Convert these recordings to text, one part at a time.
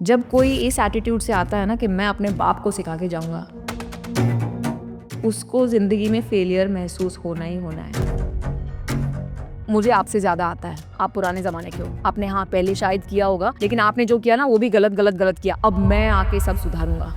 जब कोई इस एटीट्यूड से आता है ना कि मैं अपने बाप को सिखा के जाऊंगा, उसको जिंदगी में फेलियर महसूस होना ही होना है। मुझे आपसे ज्यादा आता है, आप पुराने जमाने के हो। आपने हाँ पहले शायद किया होगा, लेकिन आपने जो किया ना वो भी गलत गलत गलत किया। अब मैं आके सब सुधारूंगा।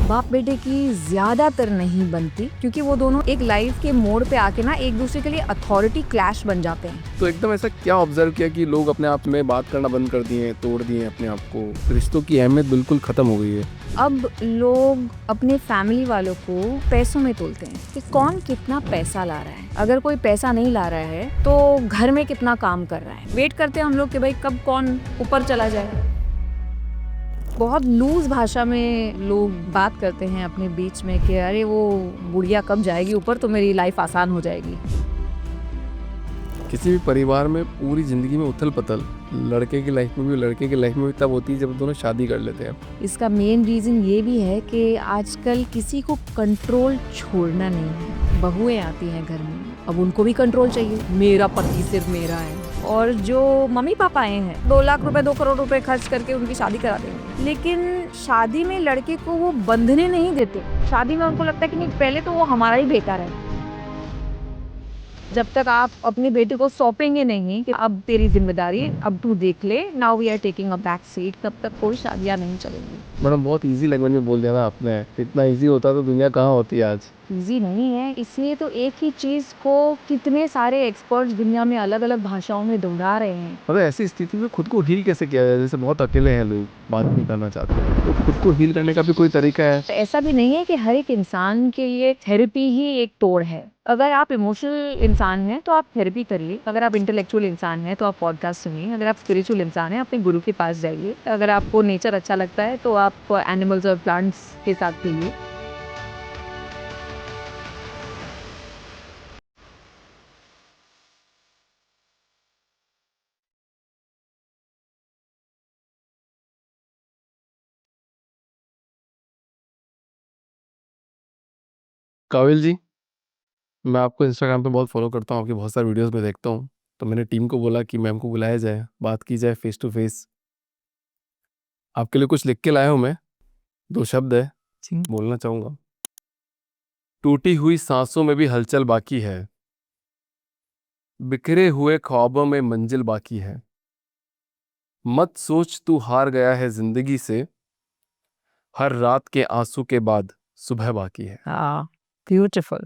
बाप बेटे की ज्यादातर नहीं बनती, क्योंकि वो दोनों एक लाइफ के मोड़ पे आके ना एक दूसरे के लिए अथॉरिटी क्लैश बन जाते हैं। तो एकदम ऐसा क्या ऑब्जर्व किया कि लोग अपने आप में बात करना बंद कर दिए, तोड़ दिए अपने आप को, रिश्तों की अहमियत बिल्कुल खत्म हो गई है। अब लोग अपने फैमिली वालों को पैसों में तोलते हैं कि कौन कितना पैसा ला रहा है। अगर कोई पैसा नहीं ला रहा है तो घर में कितना काम कर रहा है। वेट करते हैं हम लोग कि भाई कब कौन ऊपर चला जाए। बहुत लूज भाषा में लोग बात करते हैं अपने बीच में कि अरे वो बुढ़िया कब जाएगी ऊपर तो मेरी लाइफ आसान हो जाएगी। किसी भी परिवार में पूरी जिंदगी में उथल पथल लड़के की लाइफ में भी, लड़के की लाइफ में भी तब होती है जब दोनों शादी कर लेते हैं। इसका मेन रीजन ये भी है कि आजकल किसी को कंट्रोल छोड़ना नहीं है। बहुएं आती हैं घर में, अब उनको भी कंट्रोल चाहिए। मेरा पति सिर्फ मेरा है। और जो मम्मी पापा आए हैं 2 लाख रुपए 2 करोड़ रुपए खर्च करके उनकी शादी करा देंगे, लेकिन शादी में लड़के को वो बंधने नहीं देते। शादी में उनको लगता है कि नहीं, पहले तो वो हमारा ही बेटा रहे। जब तक आप अपने बेटे को सौंपेंगे नहीं कि अब तेरी जिम्मेदारी, अब तू देख ले, now we are taking a back seat, तब तक कोई शादियां नहीं चलेंगी। मैडम बहुत इजी लैंग्वेज में बोल दिया ना आपने। इतना इजी होता तो दुनिया कहाँ होती आज। इजी नहीं है, इसलिए तो एक ही चीज को कितने सारे एक्सपर्ट्स दुनिया में अलग अलग भाषाओं में दोहरा रहे हैं। मतलब ऐसी स्थिति में खुद को हील कैसे किया जाए? जैसे बहुत अकेले हैं लोग, बात नहीं करना चाहते, तो खुद को हील करने का भी कोई तरीका है? तो ऐसा भी नहीं है कि हर एक इंसान के लिए थेरेपी ही एक तोड़ है। अगर आप इमोशनल इंसान हैं तो आप थेरेपी करिए। अगर आप इंटेलेक्चुअल इंसान हैं तो आप पॉडकास्ट सुनिए। अगर आप स्पिरिचुअल इंसान हैं अपने गुरु के पास जाइए। अगर आपको नेचर अच्छा लगता है तो आप एनिमल्स और प्लांट्स के साथ रहिए। काविल जी, मैं आपको इंस्टाग्राम पे बहुत फॉलो करता हूँ, आपकी बहुत सारी वीडियोस में देखता हूँ। तो मैंने टीम को बोला कि मैम को बुलाया जाए, बात की जाए फेस टू फेस। आपके लिए कुछ लिख के लाया हूँ मैं। 2 शब्द है, बोलना चाहूँगा। टूटी हुई सांसों में भी हलचल बाकी है, बिखरे हुए ख्वाबों में मंजिल बाकी है। मत सोच तू हार गया है जिंदगी से, हर रात के आंसू के बाद सुबह बाकी है। ब्यूटीफुल।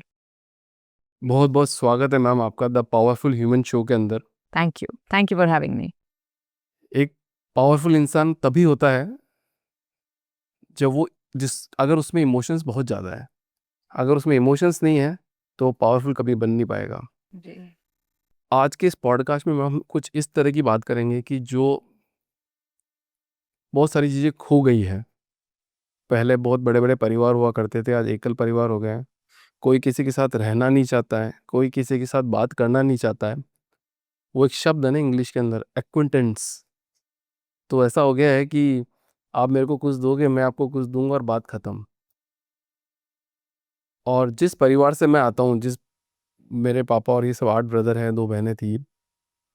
बहुत बहुत स्वागत है मैम आपका द पावरफुल ह्यूमन शो के अंदर। Thank you for having me. एक पावरफुल इंसान तभी होता है जब वो अगर उसमें इमोशंस बहुत ज़्यादा है। अगर उसमें इमोशंस नहीं है तो पावरफुल कभी बन नहीं पाएगा। आज के इस पॉडकास्ट में हम कुछ इस तरह की बात करेंगे कि जो बहुत सारी चीज़ें खो गई है। पहले बहुत बड़े बड़े परिवार हुआ करते थे, आज एकल परिवार हो गए हैं। कोई किसी के साथ रहना नहीं चाहता है, कोई किसी के साथ बात करना नहीं चाहता है। वो एक शब्द है ना इंग्लिश के अंदर, एक्विंटेंस। तो ऐसा हो गया है कि आप मेरे को कुछ दोगे, मैं आपको कुछ दूंगा और बात ख़त्म। और जिस परिवार से मैं आता हूँ, जिस मेरे पापा और ये सब 8 ब्रदर हैं, 2 बहनें थी,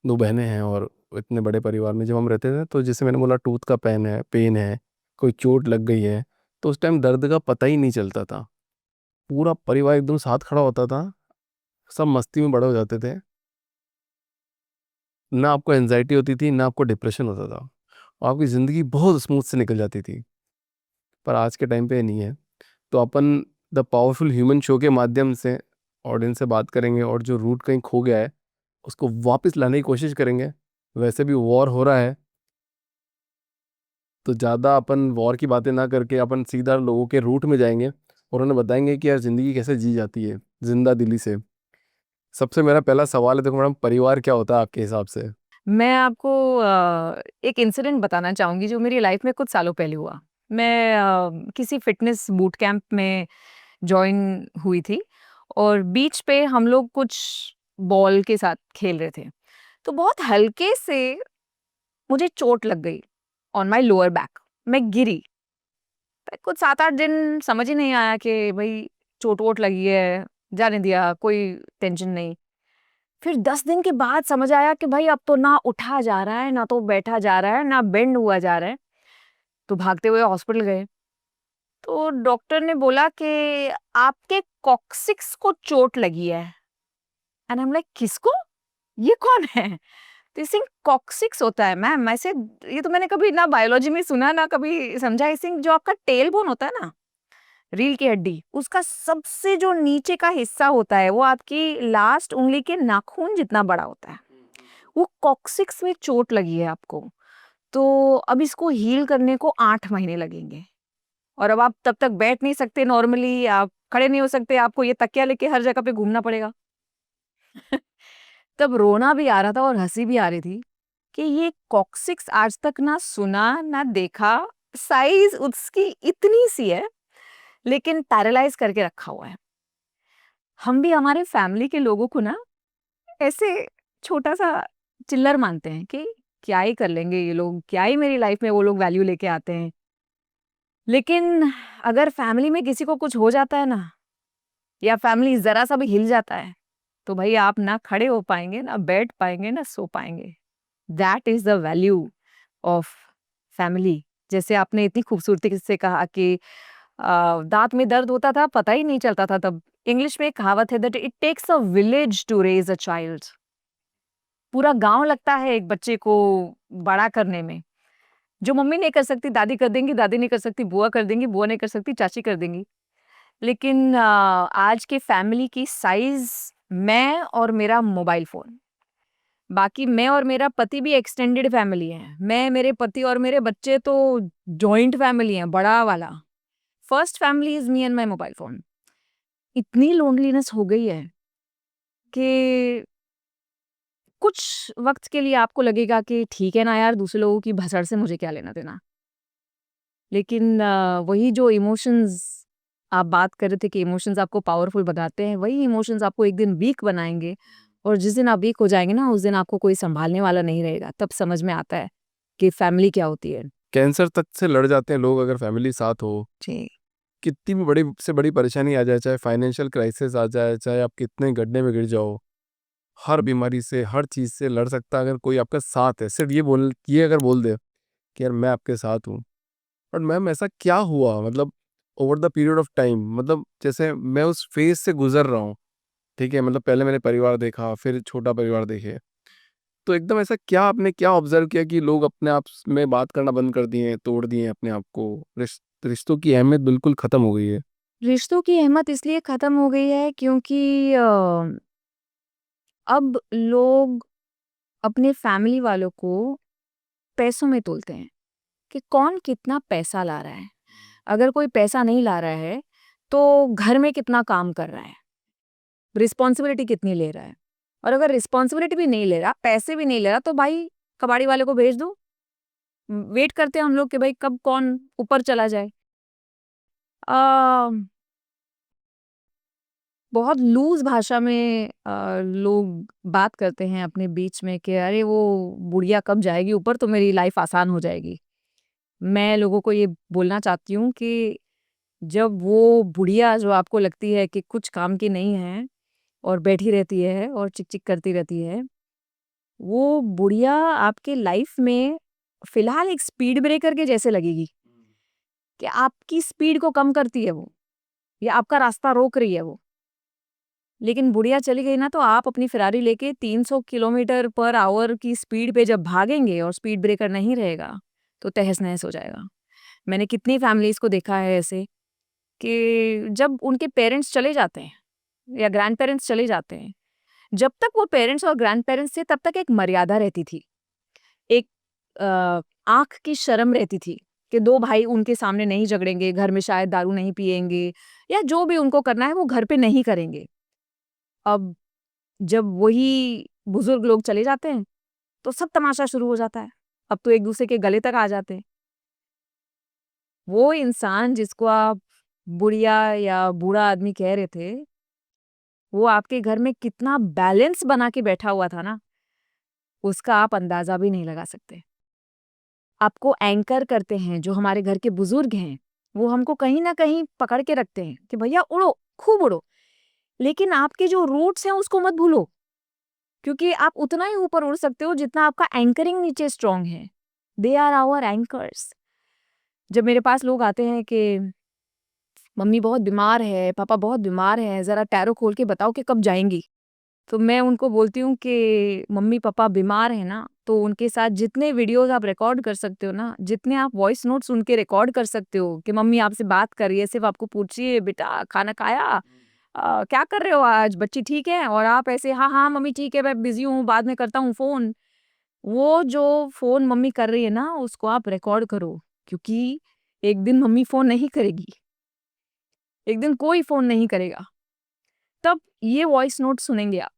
2 बहनें हैं, और इतने बड़े परिवार में जब हम रहते थे तो जैसे मैंने बोला टूथ का पेन है, कोई चोट लग गई है, तो उस टाइम दर्द का पता ही नहीं चलता था। पूरा परिवार एकदम साथ खड़ा होता था, सब मस्ती में बड़े हो जाते थे। ना आपको एंजाइटी होती थी, ना आपको डिप्रेशन होता था, और आपकी ज़िंदगी बहुत स्मूथ से निकल जाती थी। पर आज के टाइम पे ये नहीं है। तो upon the powerful human show के माध्यम से ऑडियंस से बात करेंगे, और जो रूट कहीं खो गया है उसको वापस लाने की कोशिश करेंगे। वैसे भी वॉर हो रहा है, तो ज़्यादा अपन वॉर की बातें ना करके अपन सीधा लोगों के रूट में जाएंगे और उन्हें बताएंगे कि यार ज़िंदगी कैसे जी जाती है जिंदा दिली से। सबसे मेरा पहला सवाल है, देखो मैडम, परिवार क्या होता है आपके हिसाब से? मैं आपको एक इंसिडेंट बताना चाहूँगी जो मेरी लाइफ में कुछ सालों पहले हुआ। मैं किसी फिटनेस बूट कैंप में जॉइन हुई थी और बीच पे हम लोग कुछ बॉल के साथ खेल रहे थे। तो बहुत हल्के से मुझे चोट लग गई ऑन माय लोअर बैक। मैं गिरी। कुछ 7-8 दिन समझ ही नहीं आया कि भई चोट-वोट लगी है, जाने दिया, कोई टेंशन नहीं। फिर 10 दिन के बाद समझ आया कि भाई अब तो ना उठा जा रहा है, ना तो बैठा जा रहा है, ना बेंड हुआ जा रहा है। तो भागते हुए हॉस्पिटल गए, तो डॉक्टर ने बोला कि आपके कॉक्सिक्स को चोट लगी है। एंड आई एम लाइक, किसको? ये कौन है? तो इस कॉक्सिक्स होता है मैम। ऐसे ये तो मैंने कभी ना बायोलॉजी में सुना ना कभी समझा। इस जो आपका टेल बोन होता है ना, रील की हड्डी, उसका सबसे जो नीचे का हिस्सा होता है वो आपकी लास्ट उंगली के नाखून जितना बड़ा होता है, वो कॉक्सिक्स में चोट लगी है आपको। तो अब इसको हील करने को 8 महीने लगेंगे, और अब आप तब तक बैठ नहीं सकते नॉर्मली, आप खड़े नहीं हो सकते, आपको ये तकिया लेके हर जगह पे घूमना पड़ेगा। तब रोना भी आ रहा था और हंसी भी आ रही थी कि ये कॉक्सिक्स आज तक ना सुना ना देखा, साइज उसकी इतनी सी है, लेकिन पैरालाइज करके रखा हुआ है। हम भी हमारे फैमिली के लोगों को ना ऐसे छोटा सा चिल्लर मानते हैं कि क्या ही कर लेंगे ये लोग, क्या ही मेरी लाइफ में वो लोग वैल्यू लेके आते हैं। लेकिन अगर फैमिली में किसी को कुछ हो जाता है ना, या फैमिली जरा सा भी हिल जाता है, तो भाई आप ना खड़े हो पाएंगे, ना बैठ पाएंगे, ना सो पाएंगे। That is the value of family. जैसे आपने इतनी खूबसूरती से कहा कि दांत में दर्द होता था, पता ही नहीं चलता था तब। इंग्लिश में एक कहावत है that it takes a village to raise a child. पूरा गांव लगता है एक बच्चे को बड़ा करने में। जो मम्मी नहीं कर सकती दादी कर देंगी, दादी नहीं कर सकती बुआ कर देंगी, बुआ नहीं कर सकती चाची कर देंगी। लेकिन आज के फैमिली की साइज, मैं और मेरा मोबाइल फोन, बाकी मैं और मेरा पति भी एक्सटेंडेड फैमिली है। मैं, मेरे पति और मेरे बच्चे तो जॉइंट फैमिली है, बड़ा वाला। First family is me and my mobile phone. इतनी लोनलीनेस हो गई है कि कुछ वक्त के लिए आपको लगेगा कि ठीक है ना यार, दूसरे लोगों की भसड़ से मुझे क्या लेना देना। लेकिन वही जो इमोशंस आप बात कर रहे थे कि इमोशंस आपको पावरफुल बनाते हैं, वही इमोशंस आपको एक दिन वीक बनाएंगे। और जिस दिन आप वीक हो जाएंगे ना, उस दिन आपको कोई संभालने वाला नहीं रहेगा। तब समझ में आता है कि फैमिली क्या होती है। कैंसर तक से लड़ जाते हैं लोग अगर फैमिली साथ हो। जी। कितनी भी बड़ी से बड़ी परेशानी आ जाए, चाहे फाइनेंशियल क्राइसिस आ जाए, चाहे आप कितने गड्ढे में गिर जाओ, हर बीमारी से, हर चीज़ से लड़ सकता है अगर कोई आपका साथ है। सिर्फ ये अगर बोल दे कि यार मैं आपके साथ हूँ। बट मैम ऐसा क्या हुआ, मतलब over the period of time, मतलब जैसे मैं उस फेज से गुजर रहा हूँ, ठीक है, मतलब पहले मैंने परिवार देखा, फिर छोटा परिवार देखे, तो एकदम ऐसा क्या आपने क्या ऑब्जर्व किया कि लोग अपने आप में बात करना बंद कर दिए हैं, तोड़ दिए हैं अपने आप को, रिश्तों की अहमियत बिल्कुल खत्म हो गई है। रिश्तों की अहमियत इसलिए खत्म हो गई है क्योंकि अब लोग अपने फैमिली वालों को पैसों में तोलते हैं कि कौन कितना पैसा ला रहा है। अगर कोई पैसा नहीं ला रहा है तो घर में कितना काम कर रहा है, रिस्पॉन्सिबिलिटी कितनी ले रहा है। और अगर रिस्पॉन्सिबिलिटी भी नहीं ले रहा, पैसे भी नहीं ले रहा, तो भाई कबाड़ी वाले को भेज दो। वेट करते हैं हम लोग कि भाई कब कौन ऊपर चला जाए। आ, बहुत लूज भाषा में लोग बात करते हैं अपने बीच में कि अरे वो बुढ़िया कब जाएगी ऊपर तो मेरी लाइफ आसान हो जाएगी। मैं लोगों को ये बोलना चाहती हूँ कि जब वो बुढ़िया जो आपको लगती है कि कुछ काम की नहीं है और बैठी रहती है और चिक चिक करती रहती है, वो बुढ़िया आपके लाइफ में फिलहाल एक स्पीड ब्रेकर के जैसे लगेगी कि आपकी स्पीड को कम करती है वो, या आपका रास्ता रोक रही है वो। लेकिन बुढ़िया चली गई ना, तो आप अपनी फिरारी लेके 300 किलोमीटर पर आवर की स्पीड पे जब भागेंगे और स्पीड ब्रेकर नहीं रहेगा, तो तहस नहस हो जाएगा। मैंने कितनी फैमिलीज को देखा है ऐसे कि जब उनके पेरेंट्स चले जाते हैं या ग्रैंड पेरेंट्स चले जाते हैं, जब तक वो पेरेंट्स और ग्रैंड पेरेंट्स थे तब तक एक मर्यादा रहती थी, एक आंख की शर्म रहती थी कि दो भाई उनके सामने नहीं झगड़ेंगे, घर में शायद दारू नहीं पिएंगे, या जो भी उनको करना है वो घर पे नहीं करेंगे। अब जब वही बुजुर्ग लोग चले जाते हैं तो सब तमाशा शुरू हो जाता है। अब तो एक दूसरे के गले तक आ जाते हैं। वो इंसान जिसको आप बुढ़िया या बूढ़ा आदमी कह रहे थे, वो आपके घर में कितना बैलेंस बना के बैठा हुआ था ना, उसका आप अंदाजा भी नहीं लगा सकते। आपको एंकर करते हैं जो हमारे घर के बुजुर्ग हैं, वो हमको कहीं ना कहीं पकड़ के रखते हैं कि भैया उड़ो, खूब उड़ो, लेकिन आपके जो रूट्स हैं उसको मत भूलो, क्योंकि आप उतना ही ऊपर उड़ सकते हो जितना आपका एंकरिंग नीचे स्ट्रांग है। They are our anchors. जब मेरे पास लोग आते हैं कि मम्मी बहुत बीमार है, पापा बहुत बीमार है, ज़रा टैरो खोल के बताओ कि कब जाएंगी। तो मैं उनको बोलती हूँ कि मम्मी पापा बीमार है ना, तो उनके साथ जितने वीडियोस आप रिकॉर्ड कर सकते हो ना, जितने आप वॉइस नोट्स उनके रिकॉर्ड कर सकते हो कि मम्मी आपसे बात कर रही है, सिर्फ आपको पूछिए बेटा खाना खाया, क्या कर रहे हो आज, बच्ची ठीक है, और आप ऐसे हाँ हाँ मम्मी ठीक है, मैं बिजी हूँ, बाद में करता हूँ फोन। वो जो फोन मम्मी कर रही है ना, उसको आप रिकॉर्ड करो, क्योंकि एक दिन मम्मी फोन नहीं करेगी, एक दिन कोई फोन नहीं करेगा। तब ये वॉइस नोट सुनेंगे आप,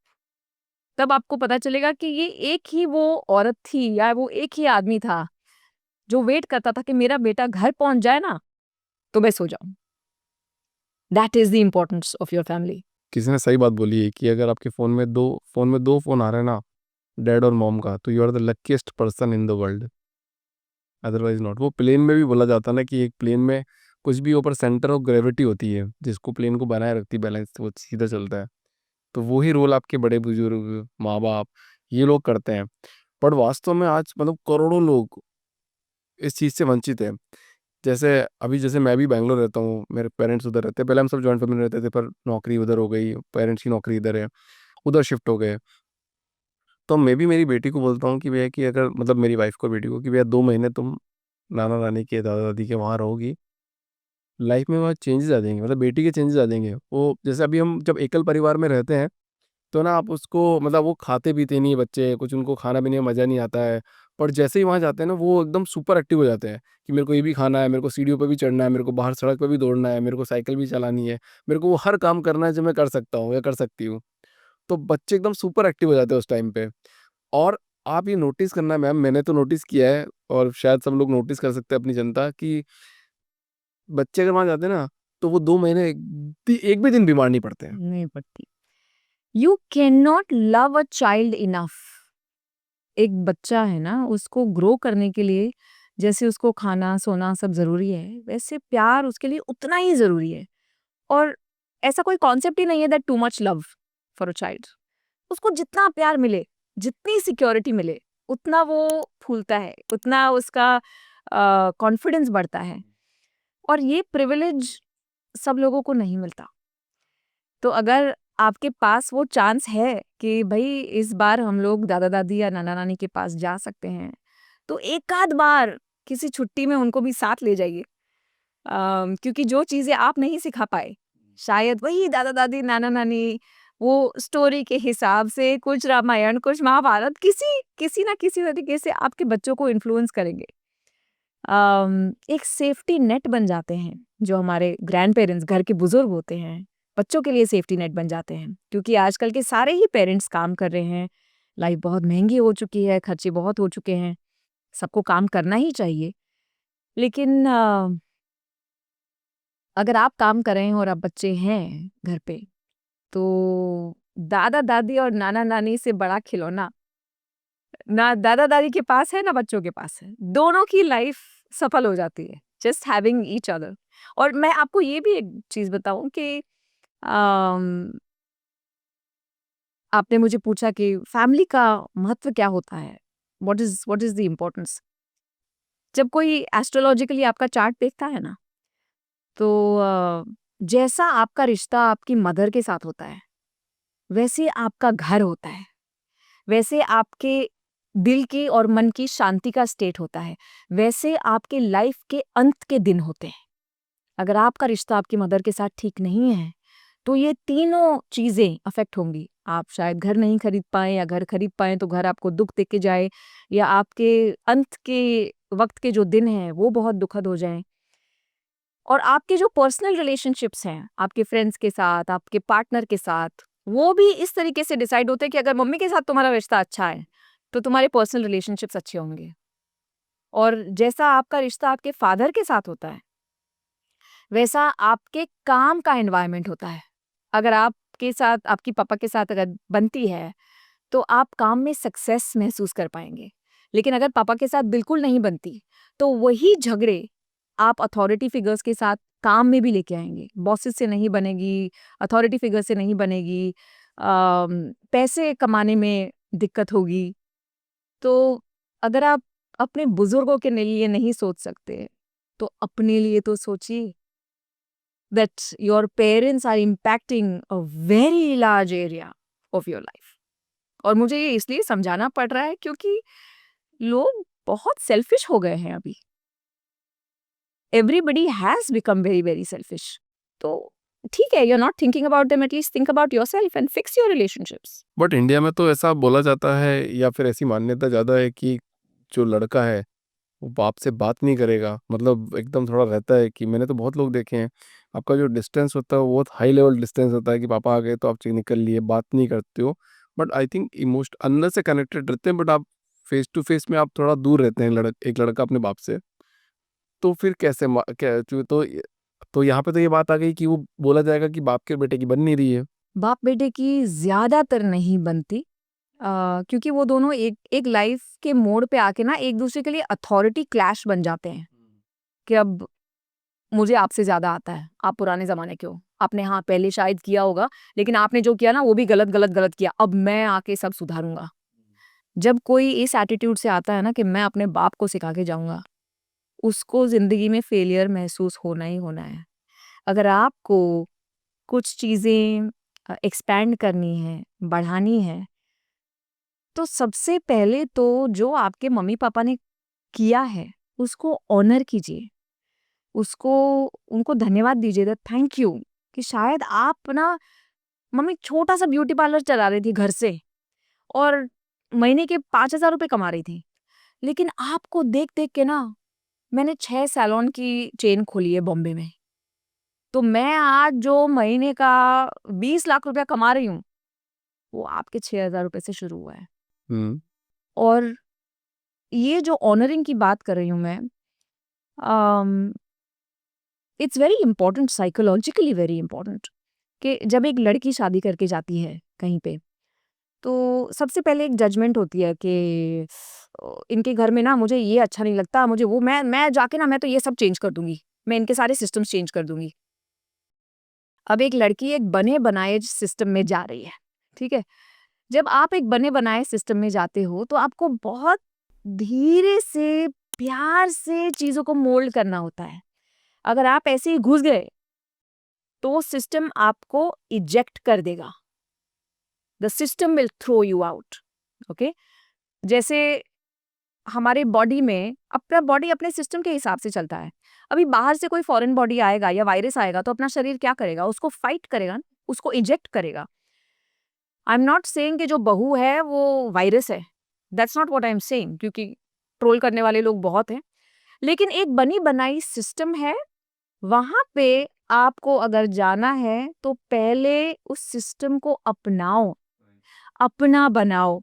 तब आपको पता चलेगा कि ये एक ही वो औरत थी या वो एक ही आदमी था जो वेट करता था कि मेरा बेटा घर पहुंच जाए ना तो मैं सो जाऊं। That is the importance of your family. किसी ने सही बात बोली है कि अगर आपके फ़ोन में दो फ़ोन आ रहे हैं ना, डैड और मॉम का, तो you are the luckiest person in the world, otherwise not. वो प्लेन में भी बोला जाता है ना कि एक प्लेन में कुछ भी ऊपर सेंटर ऑफ ग्रेविटी होती है जिसको प्लेन को बनाए रखती है, बैलेंस, वो सीधा चलता है। तो वो ही रोल आपके बड़े बुजुर्ग, माँ बाप, ये लोग करते हैं। बट वास्तव में आज मतलब करोड़ों लोग इस चीज़ से वंचित हैं। जैसे मैं भी बैंगलोर रहता हूँ, मेरे पेरेंट्स उधर रहते हैं। पहले हम सब जॉइंट फैमिली में रहते थे, पर नौकरी उधर हो गई, पेरेंट्स की नौकरी इधर है, उधर शिफ्ट हो गए। तो मैं भी मेरी बेटी को बोलता हूँ कि भैया, कि अगर मतलब मेरी वाइफ को, बेटी को, कि भैया 2 महीने तुम नाना नानी के, दादा दादी के वहाँ रहोगी, लाइफ में वहाँ चेंजेस आ जाएंगे, मतलब बेटी के चेंजेस आ जाएंगे। वो जैसे अभी हम जब एकल परिवार में रहते हैं, तो ना आप उसको मतलब वो खाते पीते नहीं है बच्चे, कुछ उनको खाना पीने में मज़ा नहीं आता है। पर जैसे ही वहाँ जाते हैं ना, वो एकदम सुपर एक्टिव हो जाते हैं कि मेरे को ये भी खाना है, मेरे को सीढ़ियों पे भी चढ़ना है, मेरे को बाहर सड़क पे भी दौड़ना है, मेरे को साइकिल भी चलानी है, मेरे को वो हर काम करना है जो मैं कर सकता हूँ या कर सकती हूँ। तो बच्चे एकदम सुपर एक्टिव हो जाते हैं उस टाइम पे। और आप ये नोटिस करना मैम, मैंने तो नोटिस किया है, और शायद सब लोग नोटिस कर सकते हैं अपनी जनता, कि बच्चे अगर वहाँ जाते हैं ना, तो वो 2 महीने एक भी दिन बीमार नहीं पड़ते हैं। नहीं पड़ती। You can not love a child enough. एक बच्चा है ना, उसको ग्रो करने के लिए जैसे उसको खाना सोना सब जरूरी है, वैसे प्यार उसके लिए उतना ही जरूरी है। और ऐसा कोई कॉन्सेप्ट ही नहीं है that too much love for a child. उसको जितना प्यार मिले, जितनी सिक्योरिटी मिले, उतना वो फूलता है, उतना उसका कॉन्फिडेंस बढ़ता है। और ये प्रिविलेज सब लोगों को नहीं मिलता। तो अगर आपके पास वो चांस है कि भाई इस बार हम लोग दादा दादी या नाना नानी के पास जा सकते हैं, तो एक आध बार किसी छुट्टी में उनको भी साथ ले जाइए। क्योंकि जो चीजें आप नहीं सिखा पाए, शायद वही दादा दादी नाना नानी वो स्टोरी के हिसाब से कुछ रामायण कुछ महाभारत किसी किसी ना किसी तरीके से आपके बच्चों को इन्फ्लुएंस करेंगे। एक सेफ्टी नेट बन जाते हैं जो हमारे ग्रैंड पेरेंट्स घर के बुजुर्ग होते हैं, बच्चों के लिए सेफ्टी नेट बन जाते हैं। क्योंकि आजकल के सारे ही पेरेंट्स काम कर रहे हैं, लाइफ बहुत महंगी हो चुकी है, खर्चे बहुत हो चुके हैं, सबको काम करना ही चाहिए। लेकिन अगर आप काम कर रहे हैं और आप बच्चे हैं घर पे, तो दादा दादी और नाना नानी से बड़ा खिलौना ना दादा दादी के पास है ना बच्चों के पास है। दोनों की लाइफ सफल हो जाती है जस्ट हैविंग ईच अदर। और मैं आपको ये भी एक चीज बताऊं कि अम, आपने मुझे पूछा कि फैमिली का महत्व क्या होता है, व्हाट इज द इम्पोर्टेंस। जब कोई एस्ट्रोलॉजिकली आपका चार्ट देखता है ना, तो जैसा आपका रिश्ता आपकी मदर के साथ होता है, वैसे आपका घर होता है, वैसे आपके दिल की और मन की शांति का स्टेट होता है, वैसे आपके लाइफ के अंत के दिन होते हैं। अगर आपका रिश्ता आपकी मदर के साथ ठीक नहीं है, तो ये तीनों चीजें अफेक्ट होंगी। आप शायद घर नहीं खरीद पाए, या घर खरीद पाए तो घर आपको दुख दे के जाए, या आपके अंत के वक्त के जो दिन हैं वो बहुत दुखद हो जाएं। और आपके जो पर्सनल रिलेशनशिप्स हैं आपके फ्रेंड्स के साथ, आपके पार्टनर के साथ, वो भी इस तरीके से डिसाइड होते हैं कि अगर मम्मी के साथ तुम्हारा रिश्ता अच्छा है तो तुम्हारे पर्सनल रिलेशनशिप्स अच्छे होंगे। और जैसा आपका रिश्ता आपके फादर के साथ होता है, वैसा आपके काम का एनवायरनमेंट होता है। अगर आपके साथ आपकी पापा के साथ अगर बनती है, तो आप काम में सक्सेस महसूस कर पाएंगे। लेकिन अगर पापा के साथ बिल्कुल नहीं बनती, तो वही झगड़े आप अथॉरिटी फिगर्स के साथ काम में भी लेके आएंगे। बॉसेस से नहीं बनेगी, अथॉरिटी फिगर से नहीं बनेगी, पैसे कमाने में दिक्कत होगी। तो अगर आप अपने बुजुर्गों के लिए नहीं सोच सकते, तो अपने लिए तो सोचिए that your parents are impacting a very large area of your life. और मुझे ये इसलिए समझाना पड़ रहा है क्योंकि लोग बहुत सेल्फिश हो गए हैं अभी. Everybody has become very very selfish. तो ठीक है, you're not thinking about them, at least think about yourself and fix your relationships. But India में तो ऐसा बोला जाता है या फिर ऐसी मान्यता ज़्यादा है कि जो लड़का है वो बाप से बात नहीं करेगा, मतलब एकदम थोड़ा रहता है कि मैंने तो बहुत लोग देखे हैं, आपका जो डिस्टेंस होता है वो बहुत हाई लेवल डिस्टेंस होता है कि पापा आ गए तो आप निकल लिए, बात नहीं करते हो. बट आई थिंक इमोशन अंदर से कनेक्टेड रहते हैं, बट आप फेस टू फेस में आप थोड़ा दूर रहते हैं एक लड़का अपने बाप से. तो फिर कैसे क्या तो यहाँ पे तो ये बात आ गई कि वो बोला जाएगा कि बाप के बेटे की बन नहीं रही है. बाप बेटे की ज्यादातर नहीं बनती, क्योंकि वो दोनों एक एक लाइफ के मोड़ पे आके ना एक दूसरे के लिए अथॉरिटी क्लैश बन जाते हैं कि अब मुझे आपसे ज्यादा आता है, आप पुराने जमाने के हो, आपने हाँ पहले शायद किया होगा लेकिन आपने जो किया ना वो भी गलत गलत गलत किया, अब मैं आके सब सुधारूंगा. जब कोई इस एटीट्यूड से आता है ना कि मैं अपने बाप को सिखा के जाऊंगा, उसको जिंदगी में फेलियर महसूस होना ही होना है. अगर आपको कुछ चीजें एक्सपैंड करनी है, बढ़ानी है, तो सबसे पहले तो जो आपके मम्मी पापा ने किया है उसको ऑनर कीजिए, उसको उनको धन्यवाद दीजिए, दैट थैंक यू कि शायद आप ना, मम्मी छोटा सा ब्यूटी पार्लर चला रही थी घर से और महीने के 5,000 रुपए कमा रही थी, लेकिन आपको देख देख के ना मैंने 6 सैलून की चेन खोली है बॉम्बे में, तो मैं आज जो महीने का 20 लाख रुपया कमा रही हूँ वो आपके 6,000 रुपए से शुरू हुआ है. हम्म. और ये जो ऑनरिंग की बात कर रही हूँ मैं, it's very important, psychologically very important, कि जब एक लड़की शादी करके जाती है कहीं पे, तो सबसे पहले एक जजमेंट होती है कि इनके घर में ना मुझे ये अच्छा नहीं लगता, मुझे वो, मैं जाके ना मैं तो ये सब चेंज कर दूंगी, मैं इनके सारे सिस्टम्स चेंज कर दूंगी. अब एक लड़की एक बने बनाए सिस्टम में जा रही है, ठीक है. जब आप एक बने बनाए सिस्टम में जाते हो तो आपको बहुत धीरे से प्यार से चीजों को मोल्ड करना होता है. अगर आप ऐसे ही घुस गए तो सिस्टम आपको इजेक्ट कर देगा, the system will throw you out. Okay, जैसे हमारे बॉडी में अपना बॉडी अपने सिस्टम के हिसाब से चलता है. अभी बाहर से कोई फॉरेन बॉडी आएगा या वायरस आएगा तो अपना शरीर क्या करेगा, उसको फाइट करेगा, उसको इजेक्ट करेगा. आई एम नॉट सेइंग कि जो बहू है वो वायरस है, that's not what I am saying, क्योंकि ट्रोल करने वाले लोग बहुत हैं. लेकिन एक बनी बनाई सिस्टम है, वहां पे आपको अगर जाना है तो पहले उस सिस्टम को अपनाओ, अपना बनाओ,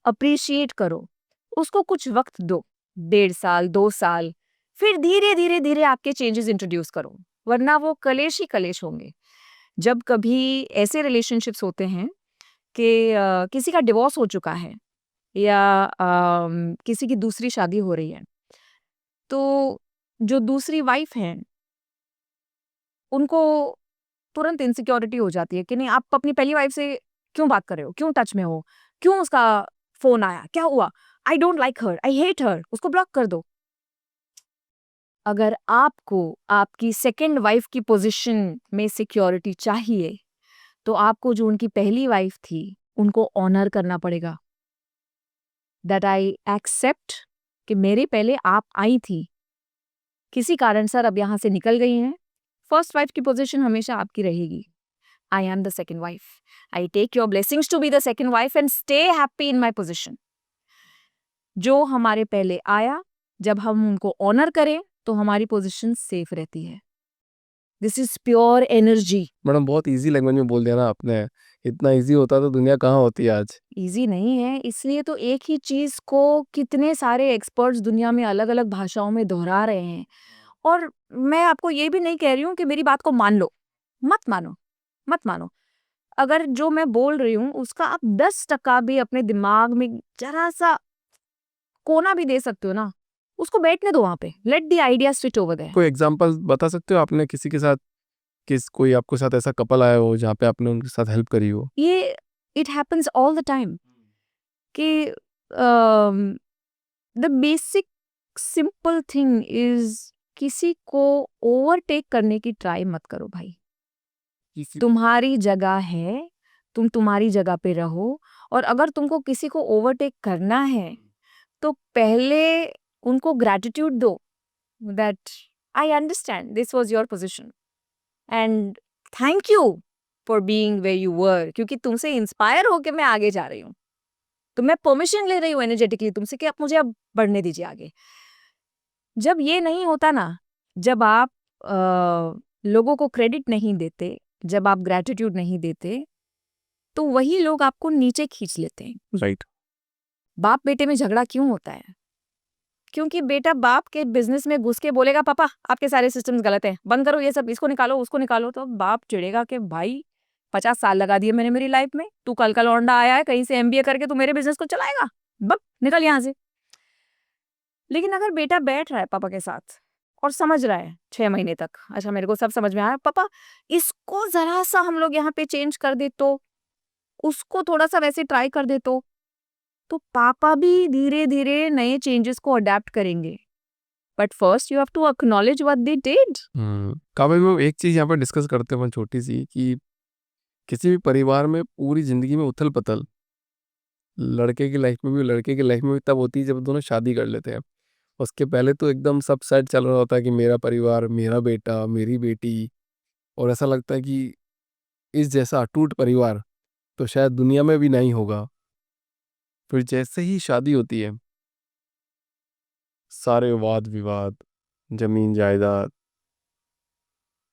अप्रिशिएट करो, उसको कुछ वक्त दो, 1.5 साल 2 साल, फिर धीरे धीरे धीरे आपके चेंजेस इंट्रोड्यूस करो, वरना वो कलेश ही कलेश होंगे. जब कभी ऐसे रिलेशनशिप्स होते हैं कि किसी का डिवोर्स हो चुका है या किसी की दूसरी शादी हो रही है, तो जो दूसरी वाइफ है उनको तुरंत इनसिक्योरिटी हो जाती है कि नहीं, आप अपनी पहली वाइफ से क्यों बात कर रहे हो, क्यों टच में हो, क्यों उसका फोन आया, क्या हुआ, I don't like her, I hate her, उसको ब्लॉक कर दो. अगर आपको आपकी सेकंड वाइफ की पोजीशन में सिक्योरिटी चाहिए तो आपको जो उनकी पहली वाइफ थी उनको ऑनर करना पड़ेगा, दैट आई एक्सेप्ट कि मेरे पहले आप आई थी, किसी कारण सर अब यहाँ से निकल गई हैं, फर्स्ट वाइफ की पोजीशन हमेशा आपकी रहेगी. I am the second wife, I take your blessings to be the second wife and stay happy in my position. जो हमारे पहले आया, जब हम उनको ऑनर करें तो हमारी पोजीशन सेफ रहती है. This is pure energy. Madam बहुत इजी लैंग्वेज में बोल दिया ना आपने, इतना इजी होता तो दुनिया कहाँ होती आज. इजी नहीं है, इसलिए तो एक ही चीज को कितने सारे एक्सपर्ट्स दुनिया में अलग अलग भाषाओं में दोहरा रहे हैं. और मैं आपको ये भी नहीं कह रही हूँ कि मेरी बात को मान लो, मत मानो, मत मानो. अगर जो मैं बोल रही हूँ उसका आप 10% भी अपने दिमाग में जरा सा कोना भी दे सकते हो ना, उसको बैठने दो वहां पे, let the idea switch over there. कोई एग्जांपल बता सकते हो आपने किसी के साथ, कोई आपके साथ ऐसा कपल आया हो जहाँ पे आपने उनके साथ हेल्प करी हो. ये it happens all the time कि the basic simple thing is किसी को ओवरटेक करने की ट्राई मत करो भाई। किसी तुम्हारी जगह है, तुम तुम्हारी जगह पे रहो, और अगर तुमको किसी को ओवरटेक करना है तो पहले उनको ग्रैटिट्यूड दो that I understand this was your position and thank you for being where you were, क्योंकि तुमसे इंस्पायर होके मैं आगे जा रही हूँ। तो मैं परमिशन ले रही हूँ एनर्जेटिकली तुमसे कि आप मुझे अब बढ़ने दीजिए आगे। जब ये नहीं होता ना, जब आप लोगों को क्रेडिट नहीं देते, जब आप ग्रैटिट्यूड नहीं देते, तो वही लोग आपको नीचे खींच लेते हैं। राइट। बाप बेटे में झगड़ा क्यों होता है? क्योंकि बेटा बाप के बिजनेस में घुस के बोलेगा पापा आपके सारे सिस्टम्स गलत हैं, बंद करो ये सब, इसको निकालो उसको निकालो, तो बाप चिढ़ेगा कि भाई 50 साल लगा दिए मैंने मेरी लाइफ में, तू कल का लौंडा आया है कहीं से एमबीए करके तू मेरे बिजनेस को चलाएगा, बक निकल यहाँ से। लेकिन अगर बेटा बैठ रहा है पापा के साथ और समझ रहा है 6 महीने तक, अच्छा मेरे को सब समझ में आया पापा, इसको जरा सा हम लोग यहाँ पे चेंज कर दे तो, उसको थोड़ा सा वैसे ट्राई कर दे तो पापा भी धीरे धीरे नए चेंजेस को अडेप्ट करेंगे। But first you have to acknowledge what they did. काव्य में एक चीज़ यहाँ पर डिस्कस करते हैं छोटी सी, कि किसी भी परिवार में पूरी जिंदगी में उथल पथल लड़के की लाइफ में भी लड़के की लाइफ में भी तब होती है जब दोनों शादी कर लेते हैं। उसके पहले तो एकदम सब सेट चल रहा होता है कि मेरा परिवार, मेरा बेटा, मेरी बेटी, और ऐसा लगता है कि इस जैसा अटूट परिवार तो शायद दुनिया में भी नहीं होगा। फिर जैसे ही शादी होती है, सारे वाद विवाद, जमीन जायदाद,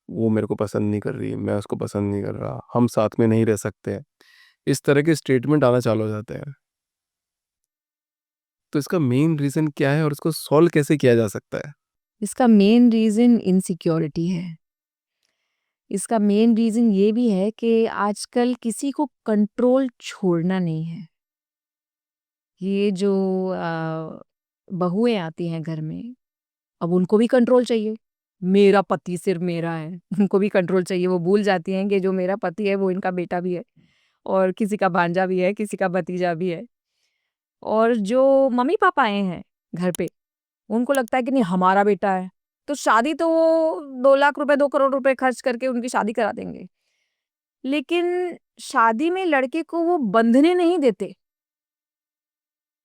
वो मेरे को पसंद नहीं कर रही, मैं उसको पसंद नहीं कर रहा, हम साथ में नहीं रह सकते, इस तरह के स्टेटमेंट आना चालू हो जाते हैं। तो इसका मेन रीज़न क्या है और इसको सॉल्व कैसे किया जा सकता है? इसका मेन रीजन इनसिक्योरिटी है। इसका मेन रीजन ये भी है कि आजकल किसी को कंट्रोल छोड़ना नहीं है। ये जो बहुएं आती हैं घर में, अब उनको भी कंट्रोल चाहिए। मेरा पति सिर्फ मेरा है, उनको भी कंट्रोल चाहिए। वो भूल जाती हैं कि जो मेरा पति है वो इनका बेटा भी है, और किसी का भांजा भी है, किसी का भतीजा भी है। और जो मम्मी पापा आए हैं घर पे, उनको लगता है कि नहीं हमारा बेटा है, तो शादी तो वो 2 लाख रुपए 2 करोड़ रुपए खर्च करके उनकी शादी करा देंगे। लेकिन शादी में लड़के को वो बंधने नहीं देते।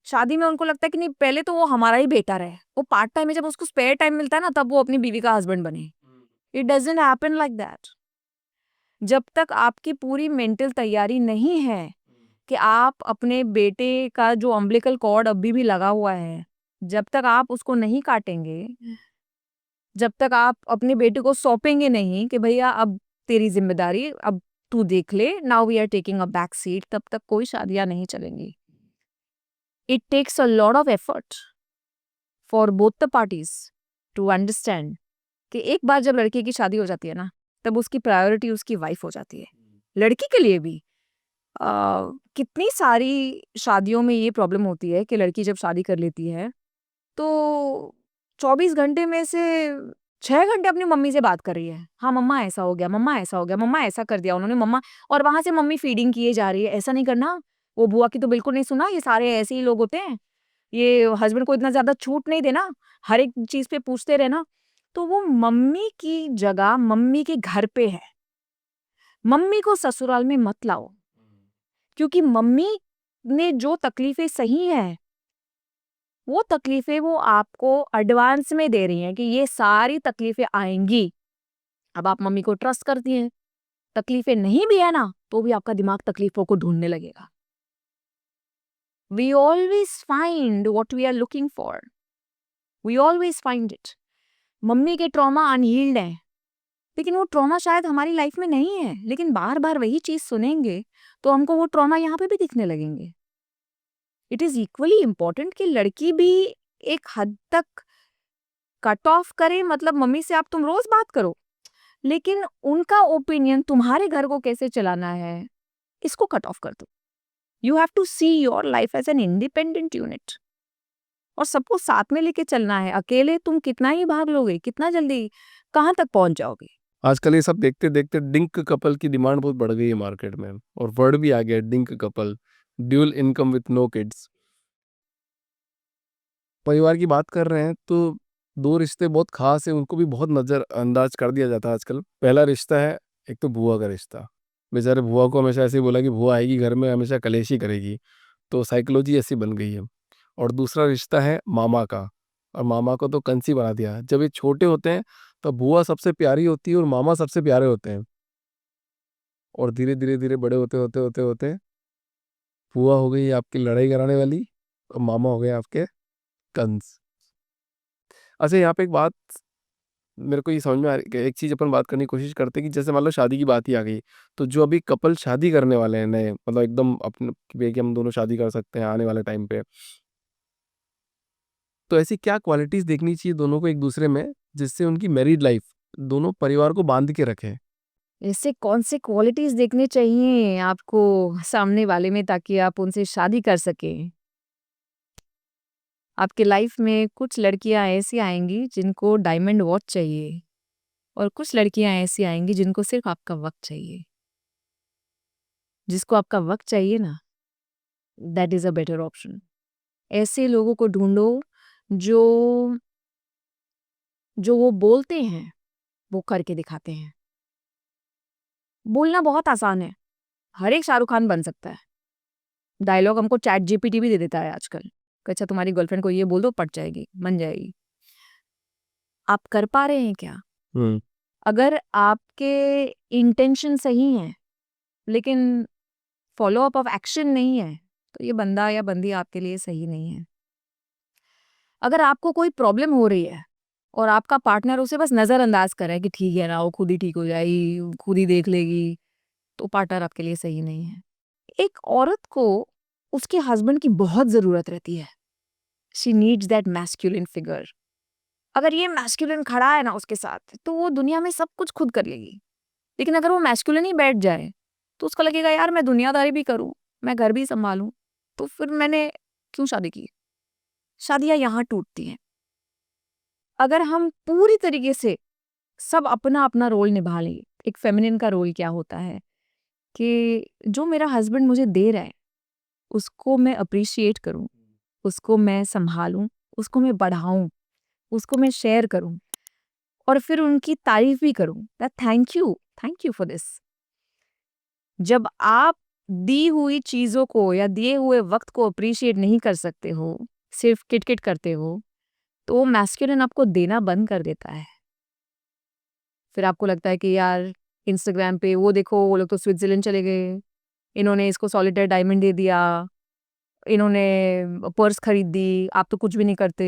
शादी में उनको लगता है कि नहीं पहले तो वो हमारा ही बेटा रहे, वो पार्ट टाइम में जब उसको स्पेयर टाइम मिलता है ना तब वो अपनी बीवी का हस्बैंड बने। It doesn't happen like that. जब तक आपकी पूरी मेंटल तैयारी नहीं है कि आप अपने बेटे का जो अम्बिलिकल कॉर्ड अभी भी लगा हुआ है, जब तक आप उसको नहीं काटेंगे, जब तक आप अपने बेटे को सौंपेंगे नहीं कि भैया अब तेरी जिम्मेदारी, अब तू देख ले, now we are taking a back seat, तब तक कोई शादियां नहीं चलेंगी। It takes a lot of effort for both the parties to understand कि एक बार जब लड़के की शादी हो जाती है ना, तब उसकी प्रायोरिटी उसकी वाइफ हो जाती है। लड़की के लिए भी कितनी सारी शादियों में ये प्रॉब्लम होती है कि लड़की जब शादी कर लेती है तो 24 घंटे में से 6 घंटे अपनी मम्मी से बात कर रही है। हाँ मम्मा ऐसा हो गया, मम्मा ऐसा हो गया, मम्मा ऐसा कर दिया उन्होंने, मम्मा, और वहां से मम्मी फीडिंग किए जा रही है, ऐसा नहीं करना, वो बुआ की तो बिल्कुल नहीं सुना, ये सारे ऐसे ही लोग होते हैं, ये हस्बैंड को इतना ज्यादा छूट नहीं देना, हर एक चीज पे पूछते रहना। तो वो मम्मी की जगह मम्मी के घर पे है। मम्मी को ससुराल में मत लाओ, क्योंकि मम्मी ने जो तकलीफें सही हैं वो तकलीफें वो आपको एडवांस में दे रही हैं कि ये सारी तकलीफें आएंगी। अब आप मम्मी को ट्रस्ट करती हैं, तकलीफें नहीं भी है ना तो भी आपका दिमाग तकलीफों को ढूंढने लगेगा। We always find what we are looking for, we always find it. Mummy के ट्रॉमा अनहील्ड है, लेकिन वो ट्रॉमा शायद हमारी लाइफ में नहीं है, लेकिन बार बार वही चीज सुनेंगे तो हमको वो ट्रॉमा यहाँ पे भी दिखने लगेंगे। इट इज इक्वली इम्पोर्टेंट कि लड़की भी एक हद तक कट ऑफ करे, मतलब मम्मी से आप तुम रोज बात करो, लेकिन उनका ओपिनियन तुम्हारे घर को कैसे चलाना है इसको कट ऑफ कर दो। You have to see your life as an independent unit, और सबको साथ में लेके चलना है। अकेले तुम कितना ही भाग लोगे, कितना जल्दी कहाँ तक पहुंच जाओगे। आजकल ये सब देखते देखते डिंक कपल की डिमांड बहुत बढ़ गई है मार्केट में, और वर्ड भी आ गया DINK couple, dual income with no kids. परिवार की बात कर रहे हैं तो 2 रिश्ते बहुत ख़ास हैं, उनको भी बहुत नज़रअंदाज कर दिया जाता है आजकल। पहला रिश्ता है एक तो बुआ का रिश्ता। बेचारे बुआ को हमेशा ऐसे ही बोला कि बुआ आएगी घर में हमेशा कलेश ही करेगी, तो साइकोलॉजी ऐसी बन गई है। और दूसरा रिश्ता है मामा का, और मामा को तो कंसी बना दिया। जब ये छोटे होते हैं तब बुआ सबसे प्यारी होती है और मामा सबसे प्यारे होते हैं, और धीरे-धीरे बड़े होते बुआ हो गई आपकी लड़ाई कराने वाली और मामा हो गए आपके कंस। अच्छा, यहाँ पे एक बात मेरे को ये समझ में आ रही है, एक चीज़ अपन बात करने की कोशिश करते हैं कि जैसे मान लो शादी की बात ही आ गई, तो जो अभी कपल शादी करने वाले हैं नए, मतलब एकदम अपने कि भई कि हम दोनों शादी कर सकते हैं आने वाले टाइम पे, तो ऐसी क्या क्वालिटीज़ देखनी चाहिए दोनों को एक-दूसरे में, जिससे उनकी मैरिड लाइफ़ दोनों परिवार को बाँध के रखे? ऐसे कौन से क्वालिटीज़ देखने चाहिए आपको सामने वाले में ताकि आप उनसे शादी कर सकें? आपके लाइफ में कुछ लड़कियाँ ऐसी आएँगी जिनको डायमंड वॉच चाहिए और कुछ लड़कियाँ ऐसी आएँगी जिनको सिर्फ़ आपका वक़्त चाहिए। जिसको आपका वक़्त चाहिए ना, that is a better option. ऐसे लोगों को ढूँढो जो जो वो बोलते हैं, वो करके दिखाते हैं। बोलना बहुत आसान है, हर एक शाहरुख खान बन सकता है। डायलॉग हमको चैट जीपीटी भी दे देता है आजकल कि अच्छा तुम्हारी गर्लफ्रेंड को ये बोल दो पट जाएगी, बन जाएगी। आप कर पा रहे हैं क्या? हुँ। अगर आपके इंटेंशन सही हैं, लेकिन फ़ॉलो अप ऑफ एक्शन नहीं है, तो ये बंदा या बंदी आपके लिए सही नहीं है। अगर आपको कोई प्रॉब्लम हो रही है और आपका पार्टनर उसे बस नज़रअंदाज कर रहा है कि ठीक है ना, वो खुद ही ठीक हो जाएगी, खुद ही देख लेगी, तो पार्टनर आपके लिए सही नहीं है। एक औरत को उसके हस्बैंड की बहुत ज़रूरत रहती है। She needs that masculine figure. अगर ये मैस्कुलिन खड़ा है ना उसके साथ, तो वो दुनिया में सब कुछ खुद कर लेगी। लेकिन अगर वो मैस्कुलिन ही बैठ जाए, तो उसको लगेगा यार मैं दुनियादारी भी करूँ, मैं घर भी सँभालूँ, तो फिर मैंने क्यों शादी की? शादियाँ यहाँ टूटती हैं। अगर हम पूरी तरीके से सब अपना-अपना रोल निभा लें, एक फेमिनिन का रोल क्या होता है कि जो मेरा हस्बैंड मुझे दे रहा है, उसको मैं एप्रिशिएट करूँ, उसको मैं सँभालूँ, उसको मैं बढ़ाऊँ, उसको मैं शेयर करूँ और फिर उनकी तारीफ़ भी करूँ that thank you for this. जब आप दी हुई चीज़ों को या दिए हुए वक़्त को एप्रिशिएट नहीं कर सकते हो, सिर्फ़ किट-किट करते हो, तो वो मैस्कुलिन आपको देना बंद कर देता है। फिर आपको लगता है कि यार इंस्टाग्राम पे वो देखो वो लोग तो स्विट्ज़रलैंड चले गए, इन्होंने इसको सॉलिटेयर डायमंड दे दिया, इन्होंने पर्स खरीद दी, आप तो कुछ भी नहीं करते।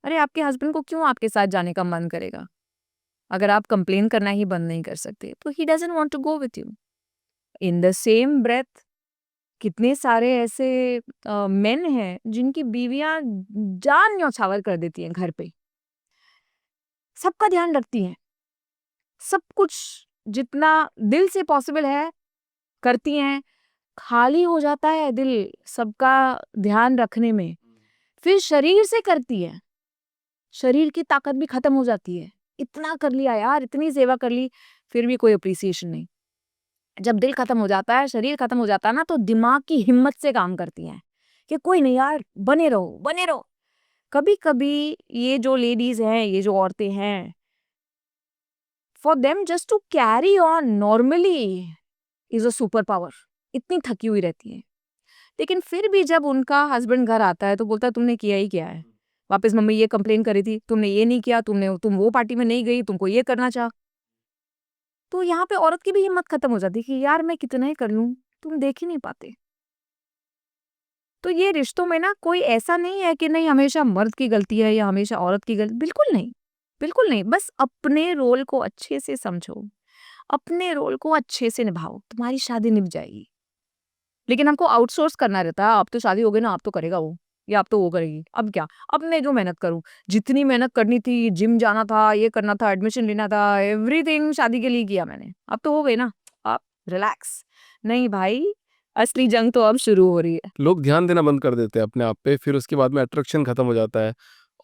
अरे आपके हस्बैंड को क्यों आपके साथ जाने का मन करेगा? अगर आप कंप्लेन करना ही बंद नहीं कर सकते, तो he doesn't want to go with you. In the same breath कितने सारे ऐसे मेन हैं जिनकी बीवियाँ जान न्यौछावर कर देती हैं घर पे। सबका ध्यान रखती हैं, सब कुछ जितना दिल से पॉसिबल है करती हैं, खाली हो जाता है दिल सबका ध्यान रखने में, फिर शरीर से करती हैं, शरीर की ताकत भी खत्म हो जाती है। इतना कर लिया यार, इतनी सेवा कर ली, फिर भी कोई एप्रिसिएशन नहीं। जब दिल खत्म हो जाता है, शरीर खत्म हो जाता है ना, तो दिमाग की हिम्मत से काम करती हैं कि कोई नहीं यार, बने रहो, बने रहो। कभी-कभी ये जो लेडीज़ हैं, ये जो औरतें हैं, for them just to carry on normally is a superpower. इतनी थकी हुई रहती हैं। लेकिन फिर भी जब उनका हस्बैंड घर आता है, तो बोलता है तुमने किया ही क्या है? वापस मम्मी ये कंप्लेन करी थी, तुमने ये नहीं किया, तुम वो पार्टी में नहीं गई, तुमको ये करना था। तो यहाँ पे औरत की भी हिम्मत खत्म हो जाती है कि यार मैं कितना ही कर लूँ, तुम देख ही नहीं पाते। तो ये रिश्तों में ना कोई ऐसा नहीं है कि नहीं हमेशा मर्द की गलती है या हमेशा औरत की गलती, बिल्कुल नहीं, बिल्कुल नहीं। बस अपने रोल को अच्छे से समझो, अपने रोल को अच्छे से निभाओ, तुम्हारी शादी निभ जाएगी। लेकिन हमको आउटसोर्स करना रहता है, अब तो शादी हो गई ना, अब तो करेगा वो या अब तो वो करेगी, अब क्या? अब मैं जो मेहनत करूँ, जितनी मेहनत करनी थी, जिम जाना था, ये करना था, एडमिशन लेना था, एवरीथिंग शादी के लिए किया मैंने, अब तो हो गई ना, अब रिलैक्स। नहीं भाई, असली जंग तो अब शुरू हो रही है। लोग ध्यान देना बंद कर देते हैं अपने आप पे, फिर उसके बाद में अट्रैक्शन खत्म हो जाता है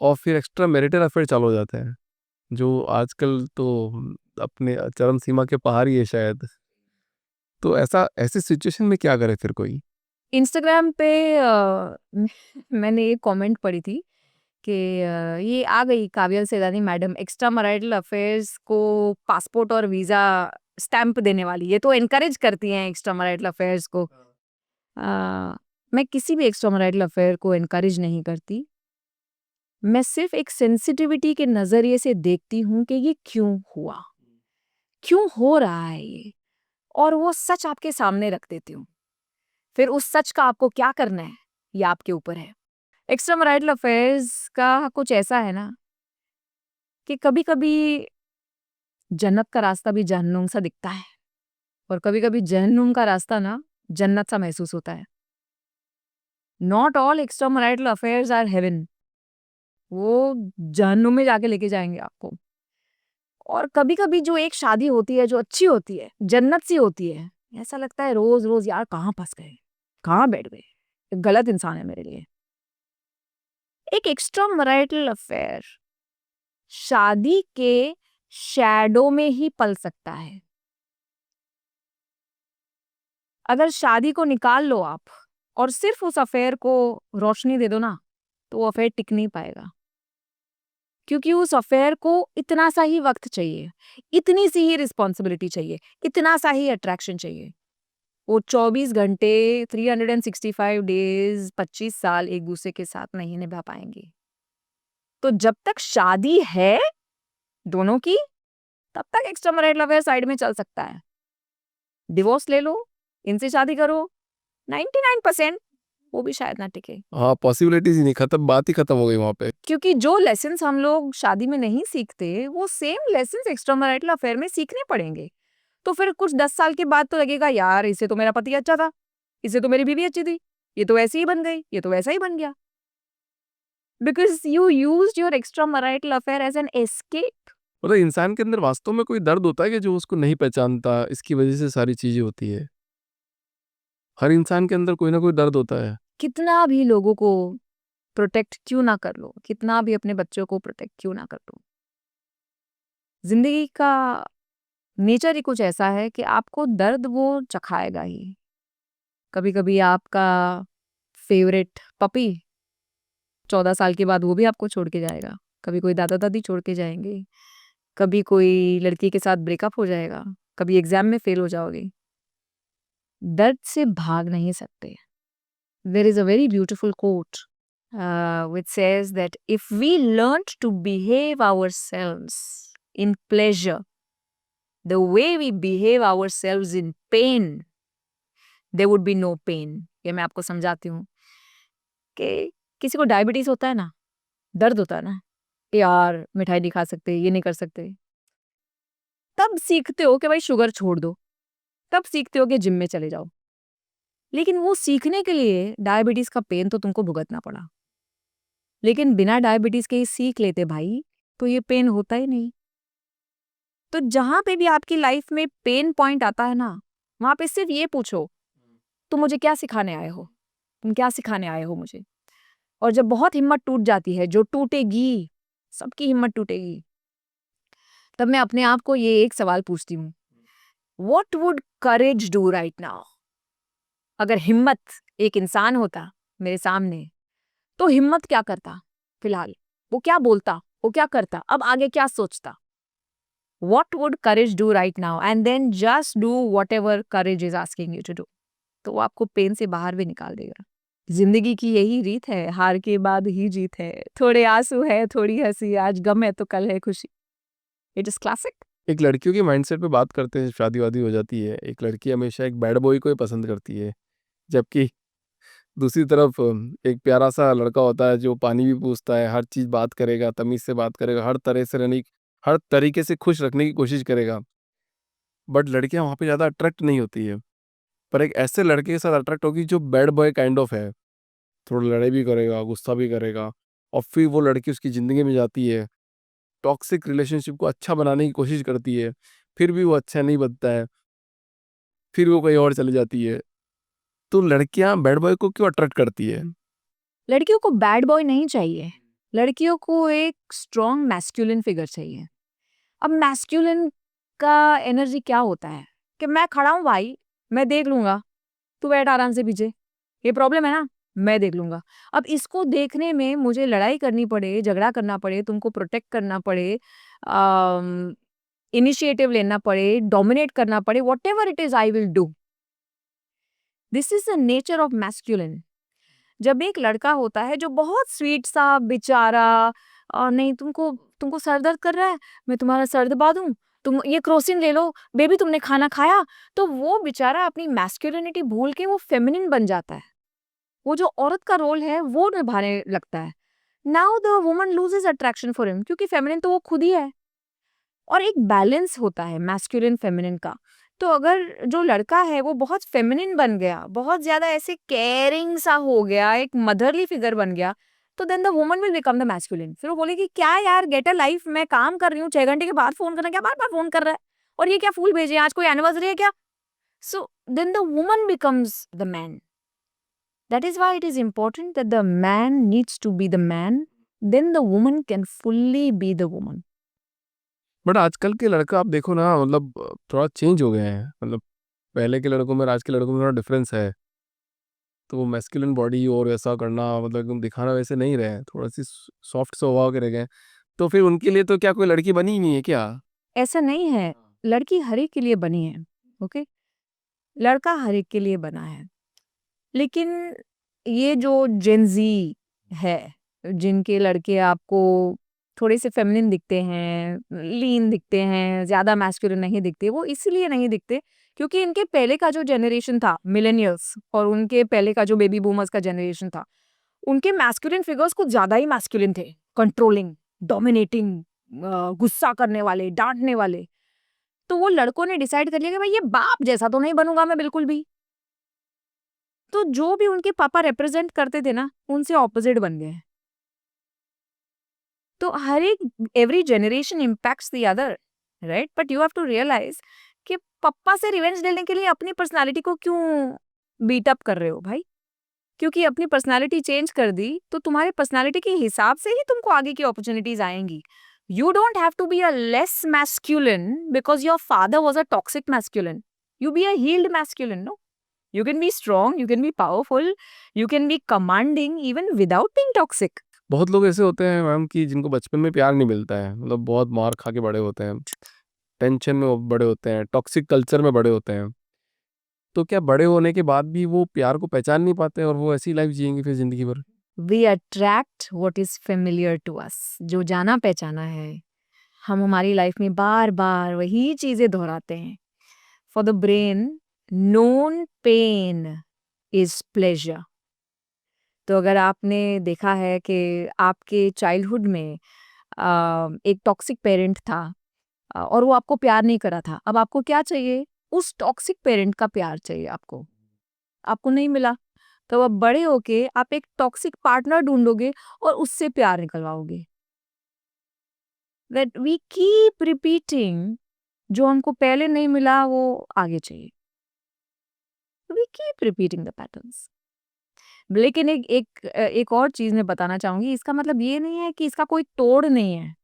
और फिर एक्स्ट्रा मैरिटल अफेयर चालू हो जाते हैं, जो आजकल तो अपने चरम सीमा के पार ही है शायद। तो ऐसा ऐसी सिचुएशन में क्या करे फिर कोई? इंस्टाग्राम पे मैंने एक कमेंट पढ़ी थी कि ये आ गई काव्यल सेदानी मैडम एक्स्ट्रा मैरिटल अफेयर्स को पासपोर्ट और वीज़ा स्टैंप देने वाली। ये तो एनकरेज करती हैं एक्स्ट्रा मैरिटल अफेयर्स को। मैं किसी भी एक्स्ट्रा मैरिटल अफेयर को एनकरेज नहीं करती। मैं सिर्फ एक सेंसिटिविटी के नज़रिए से देखती हूँ कि ये क्यों हुआ, क्यों हो रहा है ये, और वो सच आपके सामने रख देती हूँ। फिर उस सच का आपको क्या करना है ये आपके ऊपर है। एक्स्ट्रा मैरिटल अफेयर्स का कुछ ऐसा है ना कि कभी कभी जन्नत का रास्ता भी जहन्नुम सा दिखता है, और कभी कभी जहन्नुम का रास्ता ना जन्नत सा महसूस होता है। Not all extra marital affairs are heaven, वो जहन्नुम में जाके लेके जाएंगे आपको। और कभी कभी जो एक शादी होती है जो अच्छी होती है, जन्नत सी होती है, ऐसा लगता है रोज रोज यार कहाँ फंस गए, कहाँ बैठ गए, एक गलत इंसान है मेरे लिए। एक एक्स्ट्रा मैरिटल अफेयर शादी के शैडो में ही पल सकता है। अगर शादी को निकाल लो आप और सिर्फ उस अफेयर को रोशनी दे दो ना, तो वो अफेयर टिक नहीं पाएगा, क्योंकि उस अफेयर को इतना सा ही वक्त चाहिए, इतनी सी ही रिस्पॉन्सिबिलिटी चाहिए, इतना सा ही अट्रैक्शन चाहिए। वो 24 घंटे 365 डेज 25 साल एक दूसरे के साथ नहीं निभा पाएंगे। तो जब तक शादी है दोनों की, तब तक एक्स्ट्रा मैरिटल अफेयर साइड में चल सकता है। डिवोर्स ले लो, इनसे शादी करो, 99% वो भी शायद ना टिके। हाँ, पॉसिबिलिटीज ही नहीं, खत्म, बात ही खत्म हो गई वहाँ पे। क्योंकि जो लेसन्स हम लोग शादी में नहीं सीखते, वो same lessons extra marital affair में सीखने पड़ेंगे। तो फिर कुछ 10 साल के बाद तो लगेगा यार इससे तो मेरा पति अच्छा था, इससे तो मेरी बीवी अच्छी थी, ये तो ऐसी ही बन गई, ये तो वैसा ही बन गया। Because you used your extra marital affair as an escape. मतलब इंसान के अंदर वास्तव में कोई दर्द होता है कि जो उसको नहीं पहचानता, इसकी वजह से सारी चीजें होती है। हर इंसान के अंदर कोई ना कोई दर्द होता है। कितना भी लोगों को प्रोटेक्ट क्यों ना कर लो, कितना भी अपने बच्चों को प्रोटेक्ट क्यों ना कर लो, जिंदगी का नेचर ही कुछ ऐसा है कि आपको दर्द वो चखाएगा ही। कभी कभी आपका फेवरेट पपी 14 साल के बाद वो भी आपको छोड़ के जाएगा, कभी कोई दादा दादी छोड़ के जाएंगे, कभी कोई लड़की के साथ ब्रेकअप हो जाएगा, कभी एग्जाम में फेल हो जाओगे। दर्द से भाग नहीं सकते। There is a very beautiful quote which says that if we learned to behave ourselves in pleasure the way we behave ourselves in pain, there would be no pain. ये मैं आपको समझाती हूँ कि किसी को डायबिटीज होता है ना, दर्द होता है ना, यार मिठाई नहीं खा सकते, ये नहीं कर सकते, तब सीखते हो कि भाई शुगर छोड़ दो, तब सीखते हो कि जिम में चले जाओ। लेकिन वो सीखने के लिए डायबिटीज का पेन तो तुमको भुगतना पड़ा। लेकिन बिना डायबिटीज के ही सीख लेते भाई, तो ये पेन होता ही नहीं। तो जहां पे भी आपकी लाइफ में पेन पॉइंट आता है ना, वहां पे सिर्फ ये पूछो तुम मुझे क्या सिखाने आए हो, तुम क्या सिखाने आए हो मुझे। और जब बहुत हिम्मत टूट जाती है, जो टूटेगी, सबकी हिम्मत टूटेगी, तब मैं अपने आप को ये एक सवाल पूछती हूँ, what would courage do right now. अगर हिम्मत एक इंसान होता मेरे सामने, तो हिम्मत क्या करता फिलहाल, वो क्या बोलता, वो क्या करता, अब आगे क्या सोचता। What would courage do right now? And then just do whatever courage is asking you to do. तो वो आपको पेन से बाहर भी निकाल देगा। जिंदगी की यही रीत है, हार के बाद ही जीत है, थोड़े आंसू है थोड़ी हंसी, आज गम है तो कल है खुशी। It is classic. एक लड़कियों के माइंडसेट पे बात करते हैं, शादी वादी हो जाती है, एक लड़की हमेशा एक बैड बॉय को ही पसंद करती है, जबकि दूसरी तरफ एक प्यारा सा लड़का होता है जो पानी भी पूछता है, हर चीज़ बात करेगा, तमीज़ से बात करेगा, हर तरह से हर तरीके से खुश रखने की कोशिश करेगा। बट लड़कियां वहाँ पे ज़्यादा अट्रैक्ट नहीं होती है, पर एक ऐसे लड़के के साथ अट्रैक्ट होगी जो बैड बॉय काइंड ऑफ है, थोड़ा लड़ाई भी करेगा, गुस्सा भी करेगा, और फिर वो लड़की उसकी ज़िंदगी में जाती है, टॉक्सिक रिलेशनशिप को अच्छा बनाने की कोशिश करती है, फिर भी वो अच्छा नहीं बनता है, फिर वो कहीं और चली जाती है। तो लड़कियां बैड बॉय को क्यों अट्रैक्ट करती है? लड़कियों को बैड बॉय नहीं चाहिए, लड़कियों को एक स्ट्रॉन्ग मैस्कुलिन फिगर चाहिए। अब मैस्कुलिन का एनर्जी क्या होता है कि मैं खड़ा हूं भाई, मैं देख लूंगा, तू बैठ आराम से पीछे, ये प्रॉब्लम है ना, मैं देख लूंगा। अब इसको देखने में मुझे लड़ाई करनी पड़े, झगड़ा करना पड़े, तुमको प्रोटेक्ट करना पड़े, इनिशिएटिव लेना पड़े, डोमिनेट करना पड़े, whatever it is I will do. This is the nature of masculine. जब एक लड़का होता है जो बहुत स्वीट सा बेचारा, नहीं तुमको तुमको सर दर्द कर रहा है, मैं तुम्हारा सर दबा दूं, तुम ये क्रोसिन ले लो, बेबी तुमने खाना खाया, तो वो बेचारा अपनी मैस्कुलिनिटी भूल के वो फेमिनिन बन जाता है। वो जो औरत का रोल है वो निभाने लगता है। Now the woman loses attraction for him, क्योंकि फेमिनिन तो वो खुद ही है। और एक बैलेंस होता है मैस्कुलिन फेमिनिन का। तो अगर जो लड़का है वो बहुत फेमिनिन बन गया, बहुत ज्यादा ऐसे केयरिंग सा हो गया, एक मदरली फिगर बन गया, तो then the woman will become the masculine. फिर वो बोलेगी क्या यार, गेट अ लाइफ, मैं काम कर रही हूँ, 6 घंटे के बाद फोन करना, क्या बार बार फोन कर रहा है, और ये क्या फूल भेजे, आज कोई एनिवर्सरी है क्या? So then the woman becomes the man. That is why it is important that the man needs to be the man, then the woman can fully be the woman. But आजकल के लड़का आप देखो ना, मतलब थोड़ा चेंज हो गए हैं। मतलब पहले के लड़कों में और आज के लड़कों में थोड़ा डिफरेंस है। तो वो मैस्कुलिन बॉडी और वैसा करना, मतलब एकदम दिखाना वैसे नहीं रहे हैं, थोड़ा सी सॉफ्ट स्वभाव के रह गए हैं। तो फिर उनके लिए तो क्या कोई लड़की बनी ही नहीं है क्या? ऐसा नहीं है, लड़की हर एक के लिए बनी है, ओके? लड़का हर एक के लिए बना है। लेकिन ये जो जेनजी है, जिनके लड़के आपको थोड़े से फेमिनिन दिखते हैं, लीन दिखते हैं, ज्यादा मैस्कुलिन नहीं दिखते, वो इसलिए नहीं दिखते क्योंकि इनके पहले का जो जनरेशन था मिलेनियल्स, और उनके पहले का जो बेबी बूमर्स का जनरेशन था, उनके मैस्कुलिन फिगर्स कुछ ज्यादा ही मैस्कुलिन थे, कंट्रोलिंग, डोमिनेटिंग, गुस्सा करने वाले, डांटने वाले। तो वो लड़कों ने डिसाइड कर लिया कि भाई ये बाप जैसा तो नहीं बनूंगा मैं बिल्कुल भी। तो जो भी उनके पापा रिप्रेजेंट करते थे ना, उनसे ऑपोजिट बन गए। तो हर एक every generation impacts the other, right? But you have to realise कि पापा से रिवेंज लेने के लिए अपनी पर्सनालिटी को क्यों बीट अप कर रहे हो भाई? क्योंकि अपनी पर्सनालिटी चेंज कर दी तो तुम्हारे पर्सनालिटी के हिसाब से ही तुमको आगे की अपॉर्चुनिटीज आएंगी। You don't have to be a less masculine because your father was a toxic masculine. You be a healed masculine, no? You can be strong, you can be powerful, you can be commanding even without being toxic. बहुत लोग ऐसे होते हैं ma'am कि जिनको बचपन में प्यार नहीं मिलता है, मतलब बहुत मार खा के बड़े होते हैं, टेंशन में वो बड़े होते हैं, टॉक्सिक कल्चर में बड़े होते हैं। तो क्या बड़े होने के बाद भी वो प्यार को पहचान नहीं पाते और वो ऐसी लाइफ जिएंगे फिर जिंदगी भर? We attract what is familiar to us. जो जाना पहचाना है, हम हमारी लाइफ में बार बार वही चीजें दोहराते हैं। For the brain, known pain is pleasure. तो अगर आपने देखा है कि आपके चाइल्डहुड में एक टॉक्सिक पेरेंट था, और वो आपको प्यार नहीं करा था, अब आपको क्या चाहिए? उस टॉक्सिक पेरेंट का प्यार चाहिए आपको। आपको नहीं मिला, तो अब बड़े होके आप एक टॉक्सिक पार्टनर ढूंढोगे और उससे प्यार निकलवाओगे। दैट वी कीप रिपीटिंग, जो हमको पहले नहीं मिला वो आगे चाहिए। We keep repeating the patterns. लेकिन एक और चीज मैं बताना चाहूंगी, इसका मतलब ये नहीं है कि इसका कोई तोड़ नहीं है।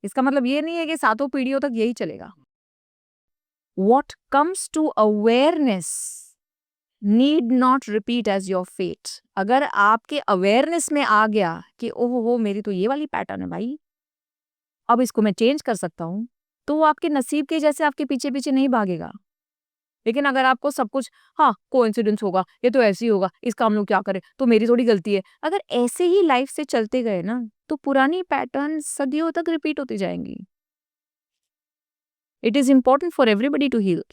इसका मतलब ये नहीं है कि सातों पीढ़ियों तक यही चलेगा। What comes to awareness need not repeat as your fate. अगर आपके अवेयरनेस में आ गया कि ओहो हो मेरी तो ये वाली पैटर्न है भाई, अब इसको मैं चेंज कर सकता हूँ, तो वो आपके नसीब के जैसे आपके पीछे पीछे नहीं भागेगा। लेकिन अगर आपको सब कुछ, हाँ कोइंसिडेंस होगा, ये तो ऐसे ही होगा, इसका हम लोग क्या करें, तो मेरी थोड़ी गलती है, अगर ऐसे ही लाइफ से चलते गए ना, तो पुरानी पैटर्न सदियों तक रिपीट होती जाएंगी। It is important for everybody to heal.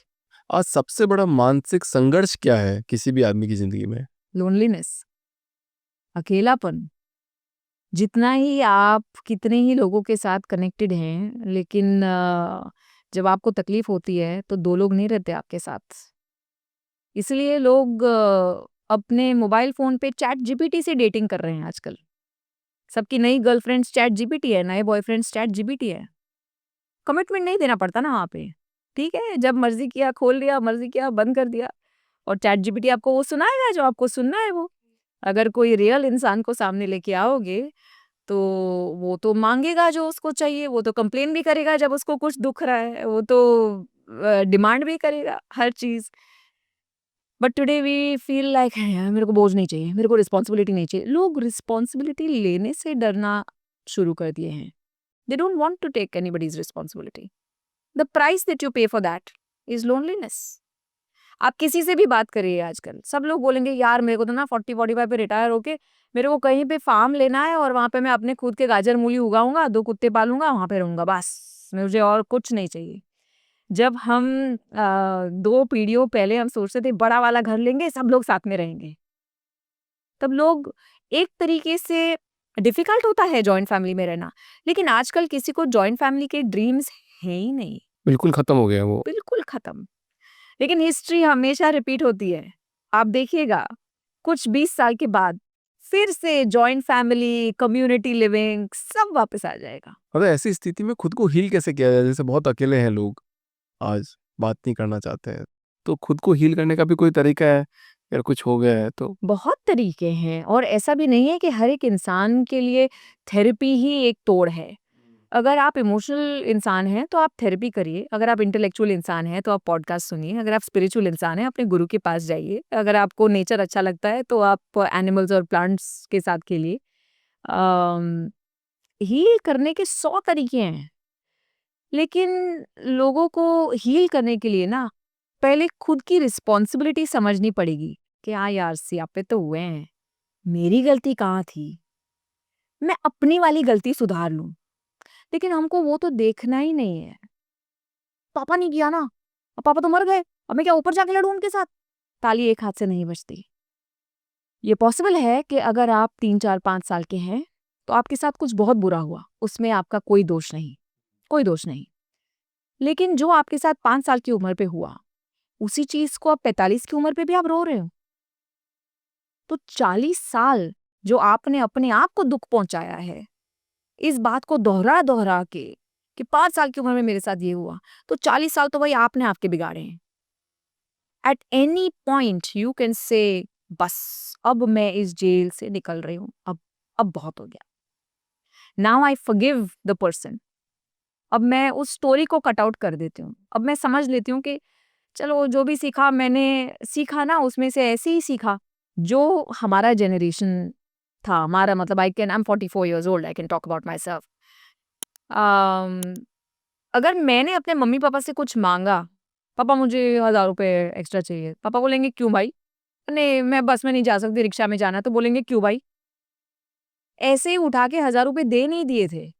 आज सबसे बड़ा मानसिक संघर्ष क्या है किसी भी आदमी की जिंदगी में? लोनलीनेस, अकेलापन। जितना ही आप कितने ही लोगों के साथ कनेक्टेड हैं, लेकिन जब आपको तकलीफ होती है तो दो लोग नहीं रहते आपके साथ। इसलिए लोग अपने मोबाइल फोन पे चैट जीपीटी से डेटिंग कर रहे हैं आजकल। सबकी नई गर्लफ्रेंड्स चैट जीपीटी है, नए बॉयफ्रेंड्स चैट जीपीटी है। कमिटमेंट नहीं देना पड़ता ना वहाँ पे। ठीक है, जब मर्जी किया खोल लिया, मर्जी किया बंद कर दिया, और चैट जीपीटी आपको वो सुनाएगा जो आपको सुनना है। वो अगर कोई रियल इंसान को सामने लेके आओगे तो वो तो मांगेगा जो उसको चाहिए, वो तो कंप्लेन भी करेगा जब उसको कुछ दुख रहा है, वो तो डिमांड भी करेगा हर चीज। But today we feel like यार मेरे को बोझ नहीं चाहिए, मेरे को रिस्पॉन्सिबिलिटी नहीं चाहिए। लोग रिस्पॉन्सिबिलिटी लेने से डरना शुरू कर दिए हैं। They don't want to take anybody's responsibility. The price that you pay for that is loneliness. आप किसी से भी बात करिए आजकल, सब लोग बोलेंगे यार मेरे को तो ना 40-45 पे रिटायर होके मेरे को कहीं पे फार्म लेना है और वहां पे मैं अपने खुद के गाजर मूली उगाऊंगा, 2 कुत्ते पालूंगा, वहां पे रहूंगा, बस मुझे और कुछ नहीं चाहिए। जब हम 2 पीढ़ियों पहले हम सोचते थे बड़ा वाला घर लेंगे, सब लोग साथ में रहेंगे, तब लोग एक तरीके से डिफिकल्ट होता है जॉइंट फैमिली में रहना, लेकिन आजकल किसी को जॉइंट फैमिली के ड्रीम्स है ही नहीं, बिल्कुल खत्म हो गया वो। बिल्कुल खत्म। लेकिन हिस्ट्री हमेशा रिपीट होती है। आप देखिएगा कुछ 20 साल के बाद फिर से जॉइंट फैमिली, कम्युनिटी लिविंग सब वापस आ जाएगा। मतलब ऐसी स्थिति में खुद को हील कैसे किया जाए? जैसे बहुत अकेले हैं लोग, आज बात नहीं करना चाहते हैं, तो खुद को हील करने का भी कोई तरीका है? अगर कुछ हो गया है तो? बहुत तरीके हैं और ऐसा भी नहीं है कि हर एक इंसान के लिए थेरेपी ही एक तोड़ है। अगर आप इमोशनल इंसान हैं तो आप थेरेपी करिए, अगर आप इंटेलेक्चुअल इंसान हैं तो आप पॉडकास्ट सुनिए, अगर आप स्पिरिचुअल इंसान हैं अपने गुरु के पास जाइए, अगर आपको नेचर अच्छा लगता है तो आप एनिमल्स और प्लांट्स के साथ खेलिए। हील करने के 100 तरीके हैं, लेकिन लोगों को हील करने के लिए ना पहले खुद की रिस्पॉन्सिबिलिटी समझनी पड़ेगी कि हाँ यार सियापे तो हुए हैं, मेरी गलती कहाँ थी, मैं अपनी वाली गलती सुधार लूं। लेकिन हमको वो तो देखना ही नहीं है। पापा नहीं किया ना, अब पापा तो मर गए, अब मैं क्या ऊपर जाके लड़ूं उनके साथ? ताली एक हाथ से नहीं बजती। ये पॉसिबल है कि अगर आप 3, 4, 5 साल के हैं तो आपके साथ कुछ बहुत बुरा हुआ, उसमें आपका कोई दोष नहीं, कोई दोष नहीं। लेकिन जो आपके साथ 5 साल की उम्र पे हुआ, उसी चीज को अब 45 की उम्र पे भी आप रो रहे हो, तो 40 साल जो आपने अपने आप को दुख पहुंचाया है, इस बात को दोहरा दोहरा के कि 5 साल की उम्र में मेरे साथ ये हुआ, तो 40 साल तो भाई आपने आपके बिगाड़े हैं। At any point you can say बस अब मैं इस जेल से निकल रही हूं, अब बहुत हो गया, now I forgive the person. अब मैं उस स्टोरी को कट आउट कर देती हूँ, अब मैं समझ लेती हूँ कि चलो जो भी सीखा मैंने सीखा ना, उसमें से ऐसे ही सीखा जो हमारा जनरेशन था, हमारा मतलब I am 44 years old, I can talk about my self. अगर मैंने अपने मम्मी पापा से कुछ मांगा, पापा मुझे 1000 रुपए एक्स्ट्रा चाहिए, पापा बोलेंगे क्यों भाई? नहीं मैं बस में नहीं जा सकती, रिक्शा में जाना, तो बोलेंगे क्यों भाई? ऐसे ही उठा के 1000 रुपए दे नहीं दिए थे।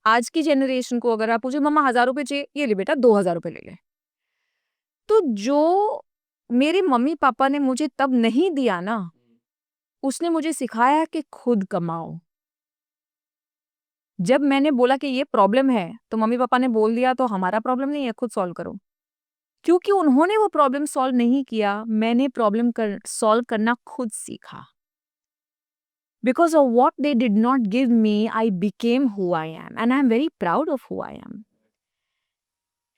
आज की जनरेशन को अगर आप पूछे मम्मा 1000 रुपए चाहिए, ये ले बेटा 2000 रुपए ले ले। तो जो मेरे मम्मी पापा ने मुझे तब नहीं दिया ना, उसने मुझे सिखाया कि खुद कमाओ। जब मैंने बोला कि ये प्रॉब्लम है, तो मम्मी पापा ने बोल दिया तो हमारा प्रॉब्लम नहीं है, खुद सॉल्व करो। क्योंकि उन्होंने वो प्रॉब्लम सॉल्व नहीं किया, मैंने प्रॉब्लम सॉल्व करना खुद सीखा। Because of what they did not give me, I became who I am and I am very proud of who I am.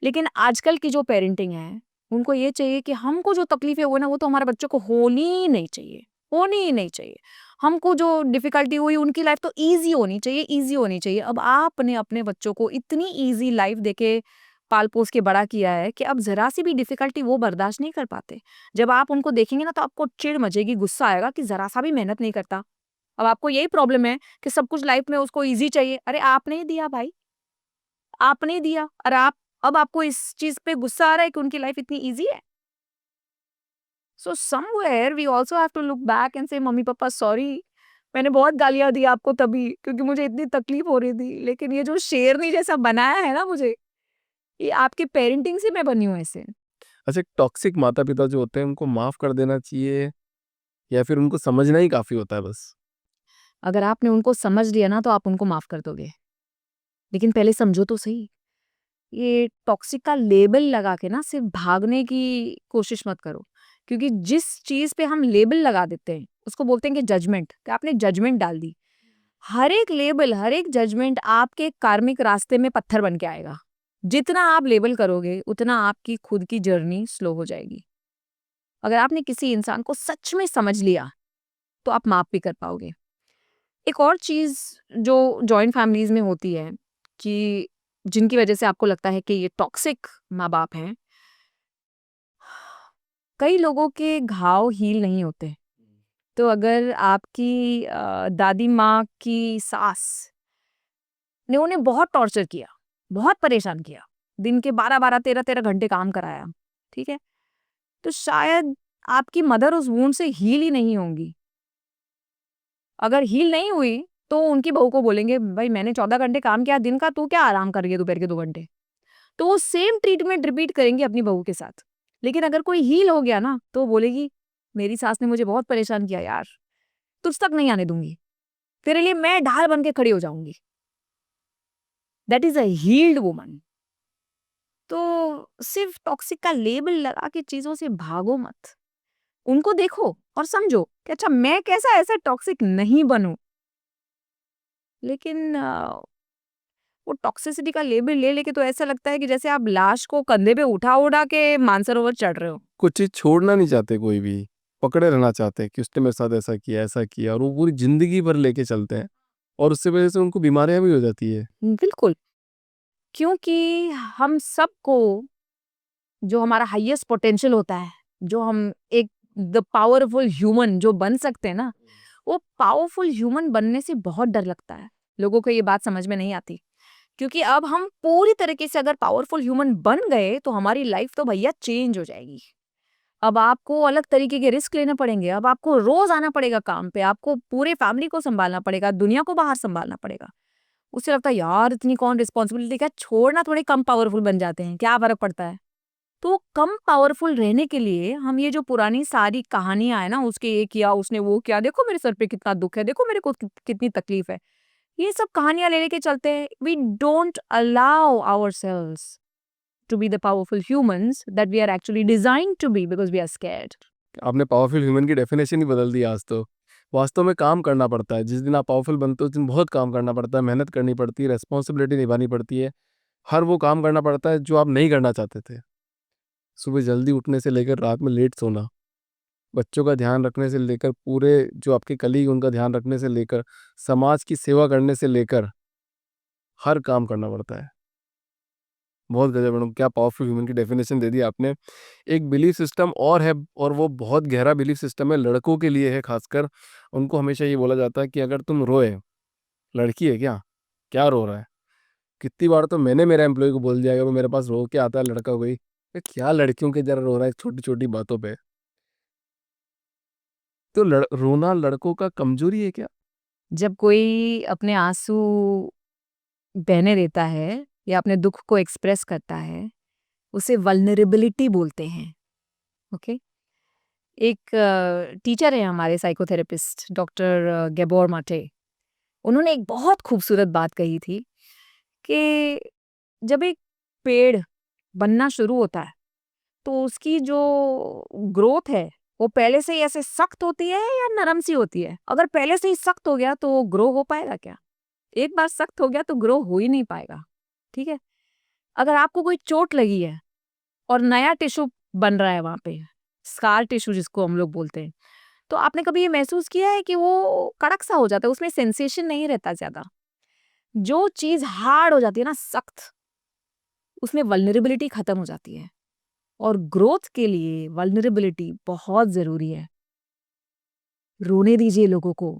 लेकिन आजकल की जो पेरेंटिंग है, उनको ये चाहिए कि हमको जो तकलीफें हुई ना, वो तो हमारे बच्चों को होनी ही नहीं चाहिए, होनी ही नहीं चाहिए। हमको जो डिफिकल्टी हुई उनकी लाइफ तो ईजी होनी चाहिए, ईजी होनी चाहिए। अब आपने अपने बच्चों को इतनी ईजी लाइफ देके पाल पोस के बड़ा किया है कि अब जरा सी भी डिफिकल्टी वो बर्दाश्त नहीं कर पाते। जब आप उनको देखेंगे ना तो आपको चिढ़ मचेगी, गुस्सा आएगा कि जरा सा भी मेहनत नहीं करता। अब आपको यही प्रॉब्लम है कि सब कुछ लाइफ में उसको ईजी चाहिए। अरे आपने ही दिया भाई, आपने ही दिया, और आप अब आपको इस चीज पे गुस्सा आ रहा है कि उनकी लाइफ इतनी इजी है। So somewhere we also have to look back and से मम्मी पापा सॉरी, मैंने बहुत गालियां दी आपको तभी क्योंकि मुझे इतनी तकलीफ हो रही थी, लेकिन ये जो शेरनी जैसा बनाया है ना मुझे, ये आपकी पेरेंटिंग से मैं बनी हूँ ऐसे। अच्छा, टॉक्सिक माता-पिता जो होते हैं उनको माफ़ कर देना चाहिए या फिर उनको समझना ही काफ़ी होता है बस? अगर आपने उनको समझ लिया ना तो आप उनको माफ कर दोगे, लेकिन पहले समझो तो सही। ये टॉक्सिक का लेबल लगा के ना सिर्फ भागने की कोशिश मत करो, क्योंकि जिस चीज पे हम लेबल लगा देते हैं उसको बोलते हैं कि जजमेंट, कि आपने जजमेंट डाल दी। हर एक लेबल, हर एक जजमेंट आपके कार्मिक रास्ते में पत्थर बन के आएगा। जितना आप लेबल करोगे उतना आपकी खुद की जर्नी स्लो हो जाएगी। अगर आपने किसी इंसान को सच में समझ लिया तो आप माफ भी कर पाओगे। एक और चीज जो जॉइंट फैमिलीज में होती है कि जिनकी वजह से आपको लगता है कि ये टॉक्सिक माँ बाप हैं, कई लोगों के घाव हील नहीं होते। तो अगर आपकी दादी माँ की सास ने उन्हें बहुत टॉर्चर किया, बहुत परेशान किया, दिन के 12-12, 13-13 घंटे काम कराया, ठीक है? तो शायद आपकी मदर उस वुंड से हील ही नहीं होंगी। अगर हील नहीं हुई तो उनकी बहू को बोलेंगे, भाई मैंने 14 घंटे काम किया दिन का, तू क्या आराम कर रही है दोपहर के 2 घंटे? तो वो सेम ट्रीटमेंट रिपीट करेंगी अपनी बहू के साथ। लेकिन अगर कोई हील हो गया ना, तो वो बोलेगी, मेरी सास ने मुझे बहुत परेशान किया यार, तुझ तक नहीं आने दूंगी, तेरे लिए मैं ढाल बन के खड़ी हो जाऊंगी। That is a healed woman. तो सिर्फ टॉक्सिक का लेबल लगा के चीजों से भागो मत। उनको देखो और समझो कि अच्छा मैं कैसा ऐसा टॉक्सिक नहीं बनूं। लेकिन वो टॉक्सिसिटी का लेबल ले लेके तो ऐसा लगता है कि जैसे आप लाश को कंधे पे उठा उठा के मानसरोवर चढ़ रहे हो। कुछ चीज़ छोड़ना नहीं चाहते कोई भी, पकड़े रहना चाहते हैं कि उसने मेरे साथ ऐसा किया और वो पूरी ज़िंदगी भर लेके चलते हैं और उससे वजह से उनको बीमारियाँ भी हो जाती है। बिल्कुल, क्योंकि हम सबको जो हमारा हाईएस्ट पोटेंशियल होता है, जो हम एक द पावरफुल ह्यूमन जो बन सकते हैं ना, वो पावरफुल ह्यूमन बनने से बहुत डर लगता है। लोगों को ये बात समझ में नहीं आती, क्योंकि अब हम पूरी तरीके से अगर पावरफुल ह्यूमन बन गए तो हमारी लाइफ तो भैया चेंज हो जाएगी। अब आपको अलग तरीके के रिस्क लेने पड़ेंगे, अब आपको रोज आना पड़ेगा काम पे, आपको पूरे फैमिली को संभालना पड़ेगा, दुनिया को बाहर संभालना पड़ेगा। उससे लगता है यार इतनी कौन रिस्पॉन्सिबिलिटी, क्या छोड़ना थोड़े कम पावरफुल बन जाते हैं, क्या फर्क पड़ता है। तो कम पावरफुल रहने के लिए हम ये जो पुरानी सारी कहानियां है ना, उसके ये किया उसने वो किया, देखो मेरे सर पे कितना दुख है, देखो मेरे को कितनी तकलीफ है, ये सब कहानियां ले लेके चलते हैं। We don't allow ourselves to be the powerful humans that we are actually designed to be because we are scared. आपने पावरफुल ह्यूमन की डेफिनेशन ही बदल दी आज तो। वास्तव में काम करना पड़ता है, जिस दिन आप पावरफुल बनते हो उस दिन बहुत काम करना पड़ता है, मेहनत करनी पड़ती है, रिस्पॉन्सिबिलिटी निभानी पड़ती है। हर वो काम करना पड़ता है जो आप नहीं करना चाहते थे। सुबह जल्दी उठने से लेकर रात में लेट सोना, बच्चों का ध्यान रखने से लेकर पूरे जो आपके कलीग उनका ध्यान रखने से लेकर समाज की सेवा करने से लेकर हर काम करना पड़ता है। बहुत गजब मैडम, क्या पावरफुल ह्यूमन की डेफिनेशन दे दी आपने। एक बिलीफ सिस्टम और है और वो बहुत गहरा बिलीफ सिस्टम है, लड़कों के लिए है खासकर। उनको हमेशा ये बोला जाता है कि अगर तुम रोए, लड़की है क्या रो रहा है। कितनी बार तो मैंने मेरा एम्प्लॉय को बोल दिया, अगर वो मेरे पास रो के आता है लड़का कोई, क्या लड़कियों के जरा रो रहा है छोटी छोटी बातों पे। तो रोना लड़कों का कमजोरी है क्या? जब कोई अपने आंसू बहने देता है या अपने दुख को एक्सप्रेस करता है, उसे वल्नरेबिलिटी बोलते हैं। ओके, एक टीचर है हमारे साइकोथेरेपिस्ट डॉक्टर गैबोर माटे। उन्होंने एक बहुत खूबसूरत बात कही थी कि जब एक पेड़ बनना शुरू होता है तो उसकी जो ग्रोथ है वो पहले से ही ऐसे सख्त होती है या नरम सी होती है। अगर पहले से ही सख्त हो गया तो वो ग्रो हो पाएगा क्या? एक बार सख्त हो गया तो ग्रो हो ही नहीं पाएगा। ठीक है, अगर आपको कोई चोट लगी है और नया टिश्यू बन रहा है वहां पे, स्कार टिश्यू जिसको हम लोग बोलते हैं, तो आपने कभी ये महसूस किया है कि वो कड़क सा हो जाता है, उसमें सेंसेशन नहीं रहता ज्यादा। जो चीज हार्ड हो जाती है ना, सख्त, उसमें वल्नरेबिलिटी खत्म हो जाती है। और ग्रोथ के लिए वल्नरेबिलिटी बहुत जरूरी है। रोने दीजिए लोगों को,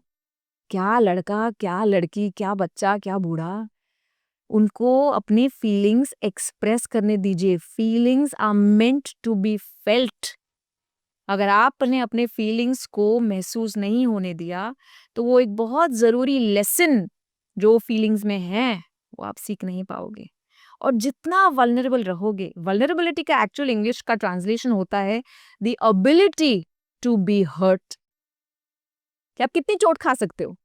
क्या लड़का क्या लड़की क्या बच्चा क्या बूढ़ा, उनको अपनी फीलिंग्स एक्सप्रेस करने दीजिए। Feelings are meant to be felt. अगर आपने अपने फीलिंग्स को महसूस नहीं होने दिया तो वो एक बहुत जरूरी लेसन जो फीलिंग्स में है वो आप सीख नहीं पाओगे। और जितना वल्नरेबल रहोगे, वल्नरेबिलिटी का एक्चुअल इंग्लिश का ट्रांसलेशन होता है the ability to be hurt, कि आप कितनी चोट खा सकते हो।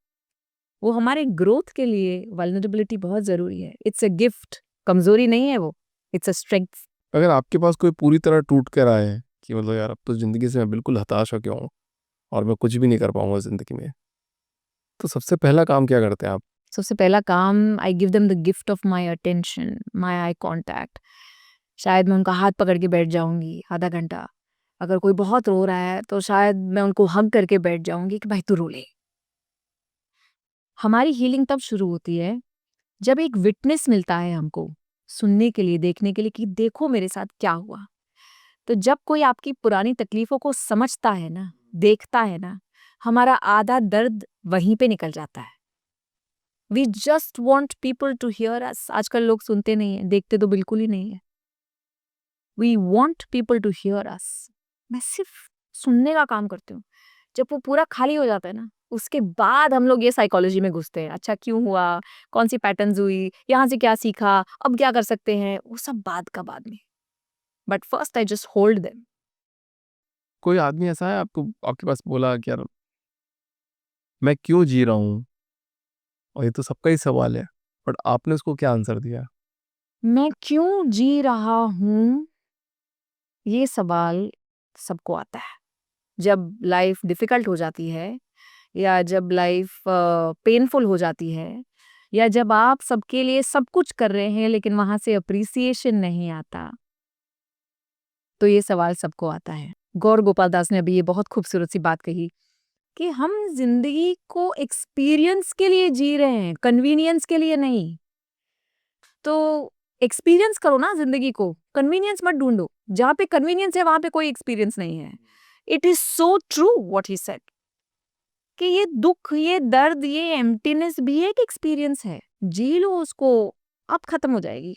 वो हमारे ग्रोथ के लिए वल्नरेबिलिटी बहुत जरूरी है। इट्स अ गिफ्ट, कमजोरी नहीं है वो, इट्स अ स्ट्रेंथ। अगर आपके पास कोई पूरी तरह टूट कर आए कि मतलब यार अब तो ज़िंदगी से मैं बिल्कुल हताश हो गया हूँ और मैं कुछ भी नहीं कर पाऊंगा ज़िंदगी में, तो सबसे पहला काम क्या करते हैं आप? सबसे पहला काम, I give them the gift of my attention, my eye contact. शायद मैं उनका हाथ पकड़ के बैठ जाऊंगी आधा घंटा। अगर कोई बहुत रो रहा है तो शायद मैं उनको हग करके बैठ जाऊंगी कि भाई तू रो ले। हमारी हीलिंग तब शुरू होती है जब एक विटनेस मिलता है हमको, सुनने के लिए, देखने के लिए कि देखो मेरे साथ क्या हुआ। तो जब कोई आपकी पुरानी तकलीफों को समझता है ना, देखता है ना, हमारा आधा दर्द वहीं पे निकल जाता है। We just want people to hear us. आजकल लोग सुनते नहीं है, देखते तो बिल्कुल ही नहीं है। We want people to hear us. मैं सिर्फ सुनने का काम करती हूँ। जब वो पूरा खाली हो जाता है ना, उसके बाद हम लोग ये साइकोलॉजी में घुसते हैं। अच्छा क्यों हुआ, कौन सी पैटर्न्स हुई, यहाँ से क्या सीखा, अब क्या कर सकते हैं, वो सब बाद में। But first I just hold them. कोई आदमी ऐसा है आपको आपके पास बोला कि यार मैं क्यों जी रहा हूँ, और ये तो सबका ही सवाल है, बट आपने उसको क्या आंसर दिया? मैं क्यों जी रहा हूँ, ये सवाल सबको आता है। जब लाइफ डिफिकल्ट हो जाती है, या जब लाइफ पेनफुल हो जाती है, या जब आप सबके लिए सब कुछ कर रहे हैं लेकिन वहां से अप्रिसिएशन नहीं आता, तो ये सवाल सबको आता है। गौर गोपाल दास ने अभी ये बहुत खूबसूरत सी बात कही कि हम जिंदगी को एक्सपीरियंस के लिए जी रहे हैं, कन्वीनियंस के लिए नहीं। तो एक्सपीरियंस करो ना जिंदगी को, कन्वीनियंस मत ढूंढो। जहां पे कन्वीनियंस है वहां पे कोई एक्सपीरियंस नहीं है। It is so true what he said कि ये दुख, ये दर्द, ये एम्प्टीनेस भी एक एक्सपीरियंस है। जी लो उसको, अब खत्म हो जाएगी।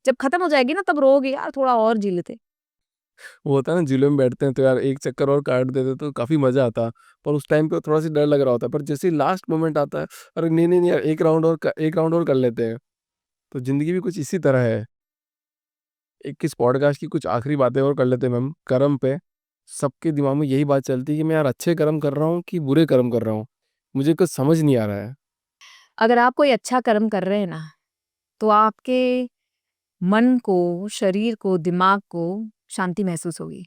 जब खत्म हो जाएगी ना, तब रोगे यार थोड़ा और जी लेते। वो होता है ना, झूले में बैठते हैं तो यार एक चक्कर और काट देते तो काफ़ी मज़ा आता, पर उस टाइम पे थोड़ा सा डर लग रहा होता है, पर जैसे ही लास्ट मोमेंट आता है, अरे नहीं नहीं नहीं यार, एक राउंड और कर लेते हैं। तो ज़िंदगी भी कुछ इसी तरह है। एक इस पॉडकास्ट की कुछ आखिरी बातें और कर लेते हैं मैम, कर्म पे। सबके दिमाग में यही बात चलती है कि मैं यार अच्छे कर्म कर रहा हूँ कि बुरे कर्म कर रहा हूँ, मुझे कुछ समझ नहीं आ रहा है। अगर आप कोई अच्छा कर्म कर रहे हैं ना, तो आपके मन को, शरीर को, दिमाग को शांति महसूस होगी।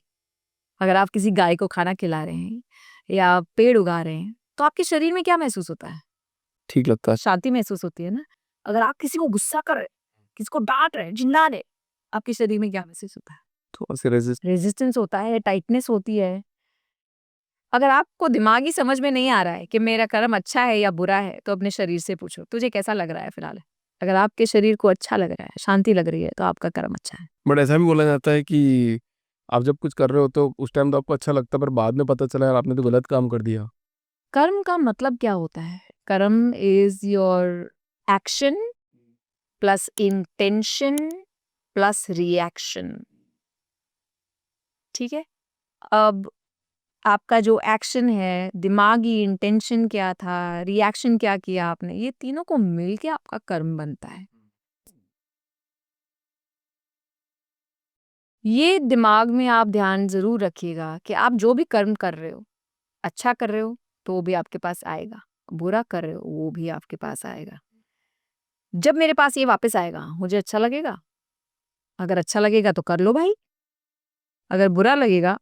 अगर आप किसी गाय को खाना खिला रहे हैं या पेड़ उगा रहे हैं, तो आपके शरीर में क्या महसूस होता है? ठीक लगता है। शांति महसूस होती है ना। अगर आप किसी को गुस्सा कर रहे हैं, किसी को डांट रहे हैं, चिल्ला रहे हैं, आपके शरीर में क्या महसूस होता है? थोड़ा सा रेजिस्ट। रेजिस्टेंस होता है, टाइटनेस होती है। अगर आपको दिमागी समझ में नहीं आ रहा है कि मेरा कर्म अच्छा है या बुरा है, तो अपने शरीर से पूछो तुझे कैसा लग रहा है फिलहाल। अगर आपके शरीर को अच्छा लग रहा है, शांति लग रही है, तो आपका कर्म अच्छा है। बट ऐसा भी बोला जाता है कि आप जब कुछ कर रहे हो तो उस टाइम तो आपको अच्छा लगता है, पर बाद में पता चला यार आपने तो गलत काम कर दिया। कर्म का मतलब क्या होता है? कर्म is your action plus intention plus reaction. ठीक है। अब आपका जो एक्शन है, दिमागी इंटेंशन क्या था, रिएक्शन क्या किया आपने, ये तीनों को मिलके आपका कर्म बनता है। ये दिमाग में आप ध्यान जरूर रखिएगा कि आप जो भी कर्म कर रहे हो, अच्छा कर रहे हो तो वो भी आपके पास आएगा, बुरा कर रहे हो वो भी आपके पास आएगा। जब मेरे पास ये वापस आएगा, मुझे अच्छा लगेगा। अगर अच्छा लगेगा तो कर लो भाई, अगर बुरा लगेगा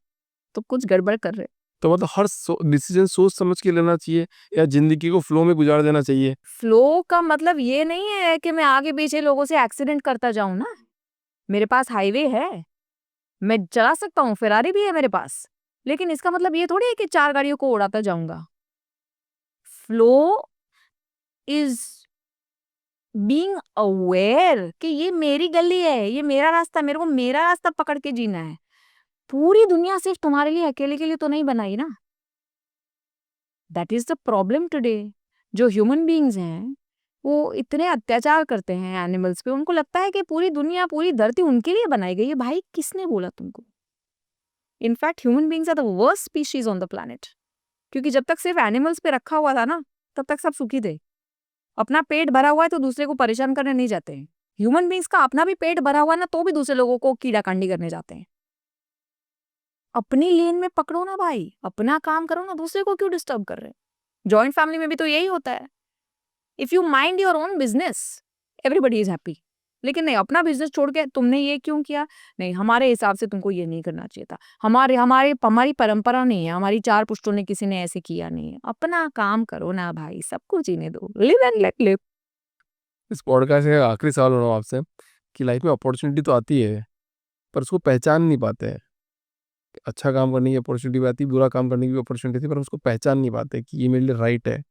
तो कुछ गड़बड़ कर रहे हो। तो मतलब हर डिसीजन सोच समझ के लेना चाहिए, या जिंदगी को फ्लो में गुजार देना चाहिए? फ्लो का मतलब ये नहीं है कि मैं आगे पीछे लोगों से एक्सीडेंट करता जाऊं ना। मेरे पास हाईवे है, मैं चला सकता हूँ, फेरारी भी है मेरे पास, लेकिन इसका मतलब ये थोड़ी है कि 4 गाड़ियों को उड़ाता जाऊंगा। फ्लो इज बीइंग अवेयर कि ये मेरी गली है, ये मेरा रास्ता, मेरे को मेरा रास्ता पकड़ के जीना है। पूरी दुनिया सिर्फ तुम्हारे लिए अकेले के लिए तो नहीं बनाई ना। That is the problem today. जो ह्यूमन बीइंग्स हैं, वो इतने अत्याचार करते हैं एनिमल्स पे, उनको लगता है कि पूरी दुनिया, पूरी धरती उनके लिए बनाई गई है। भाई किसने बोला तुमको? In fact human beings are the worst species on the planet. क्योंकि जब तक सिर्फ एनिमल्स पे रखा हुआ था ना, तब तक सब सुखी थे। अपना पेट भरा हुआ है तो दूसरे को परेशान करने नहीं जाते हैं। ह्यूमन बीइंग्स का अपना भी पेट भरा हुआ है ना, तो भी दूसरे लोगों को कीड़ा कांडी करने जाते हैं। अपनी लेन में पकड़ो ना भाई, अपना काम करो ना, दूसरे को क्यों डिस्टर्ब कर रहे हैं? जॉइंट फैमिली में भी तो यही होता है। If you mind your own business, everybody is happy. लेकिन नहीं, अपना बिजनेस छोड़ के तुमने ये क्यों किया? नहीं, हमारे हिसाब से तुमको ये नहीं करना चाहिए था। हमारे हमारे हमारी परंपरा नहीं है, हमारी 4 पुश्तों ने किसी ने ऐसे किया नहीं है। अपना काम करो ना भाई, सबको जीने दो, लिव एंड लेट लिव। इस पॉडकास्ट का आखिरी सवाल हो रहा हूँ आपसे कि लाइफ में अपॉर्चुनिटी तो आती है, पर उसको पहचान नहीं पाते हैं। अच्छा काम करने की अपॉर्चुनिटी भी आती है, बुरा काम करने की भी अपॉर्चुनिटी थी, पर हम उसको पहचान नहीं पाते कि ये मेरे लिए राइट है।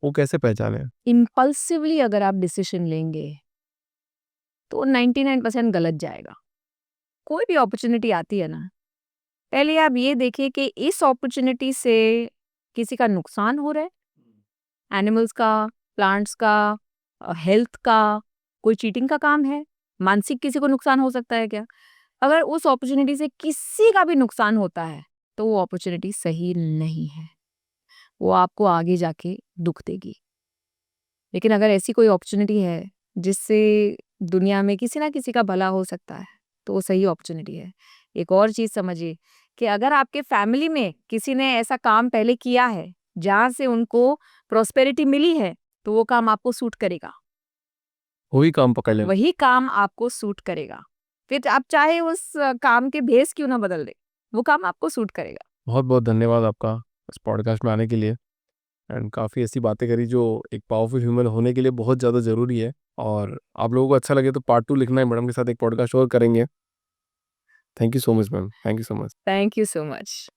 वो कैसे पहचाने? इम्पल्सिवली अगर आप डिसीजन लेंगे तो 99% गलत जाएगा। कोई भी अपॉर्चुनिटी आती है ना, पहले आप ये देखिए कि इस अपॉर्चुनिटी से किसी का नुकसान हो रहा है, एनिमल्स का, प्लांट्स का, हेल्थ का, कोई चीटिंग का काम है, मानसिक किसी को नुकसान हो सकता है क्या? अगर उस अपॉर्चुनिटी से किसी का भी नुकसान होता है, तो वो अपॉर्चुनिटी सही नहीं है। वो आपको आगे जाके दुःख देगी। लेकिन अगर ऐसी कोई अपॉर्चुनिटी है, जिससे दुनिया में किसी ना किसी का भला हो सकता है, तो वो सही अपॉर्चुनिटी है। एक और चीज़ समझिए कि अगर आपके फैमिली में किसी ने ऐसा काम पहले किया है, जहाँ से उनको प्रॉस्पेरिटी मिली है, तो वो काम आपको सूट करेगा। वही काम पकड़ लेना। वही काम आपको सूट करेगा। फिर आप चाहे उस काम के बेस क्यों ना बदल दें, वो काम आपको सूट करेगा। बहुत बहुत धन्यवाद आपका इस पॉडकास्ट में आने के लिए, एंड काफ़ी ऐसी बातें करी जो एक पावरफुल ह्यूमन होने के लिए बहुत ज़्यादा ज़रूरी है। और आप लोगों को अच्छा लगे तो पार्ट 2 लिखना है, मैडम के साथ एक पॉडकास्ट और करेंगे। Thank you so much ma'am, thank you so much. Thank you so much.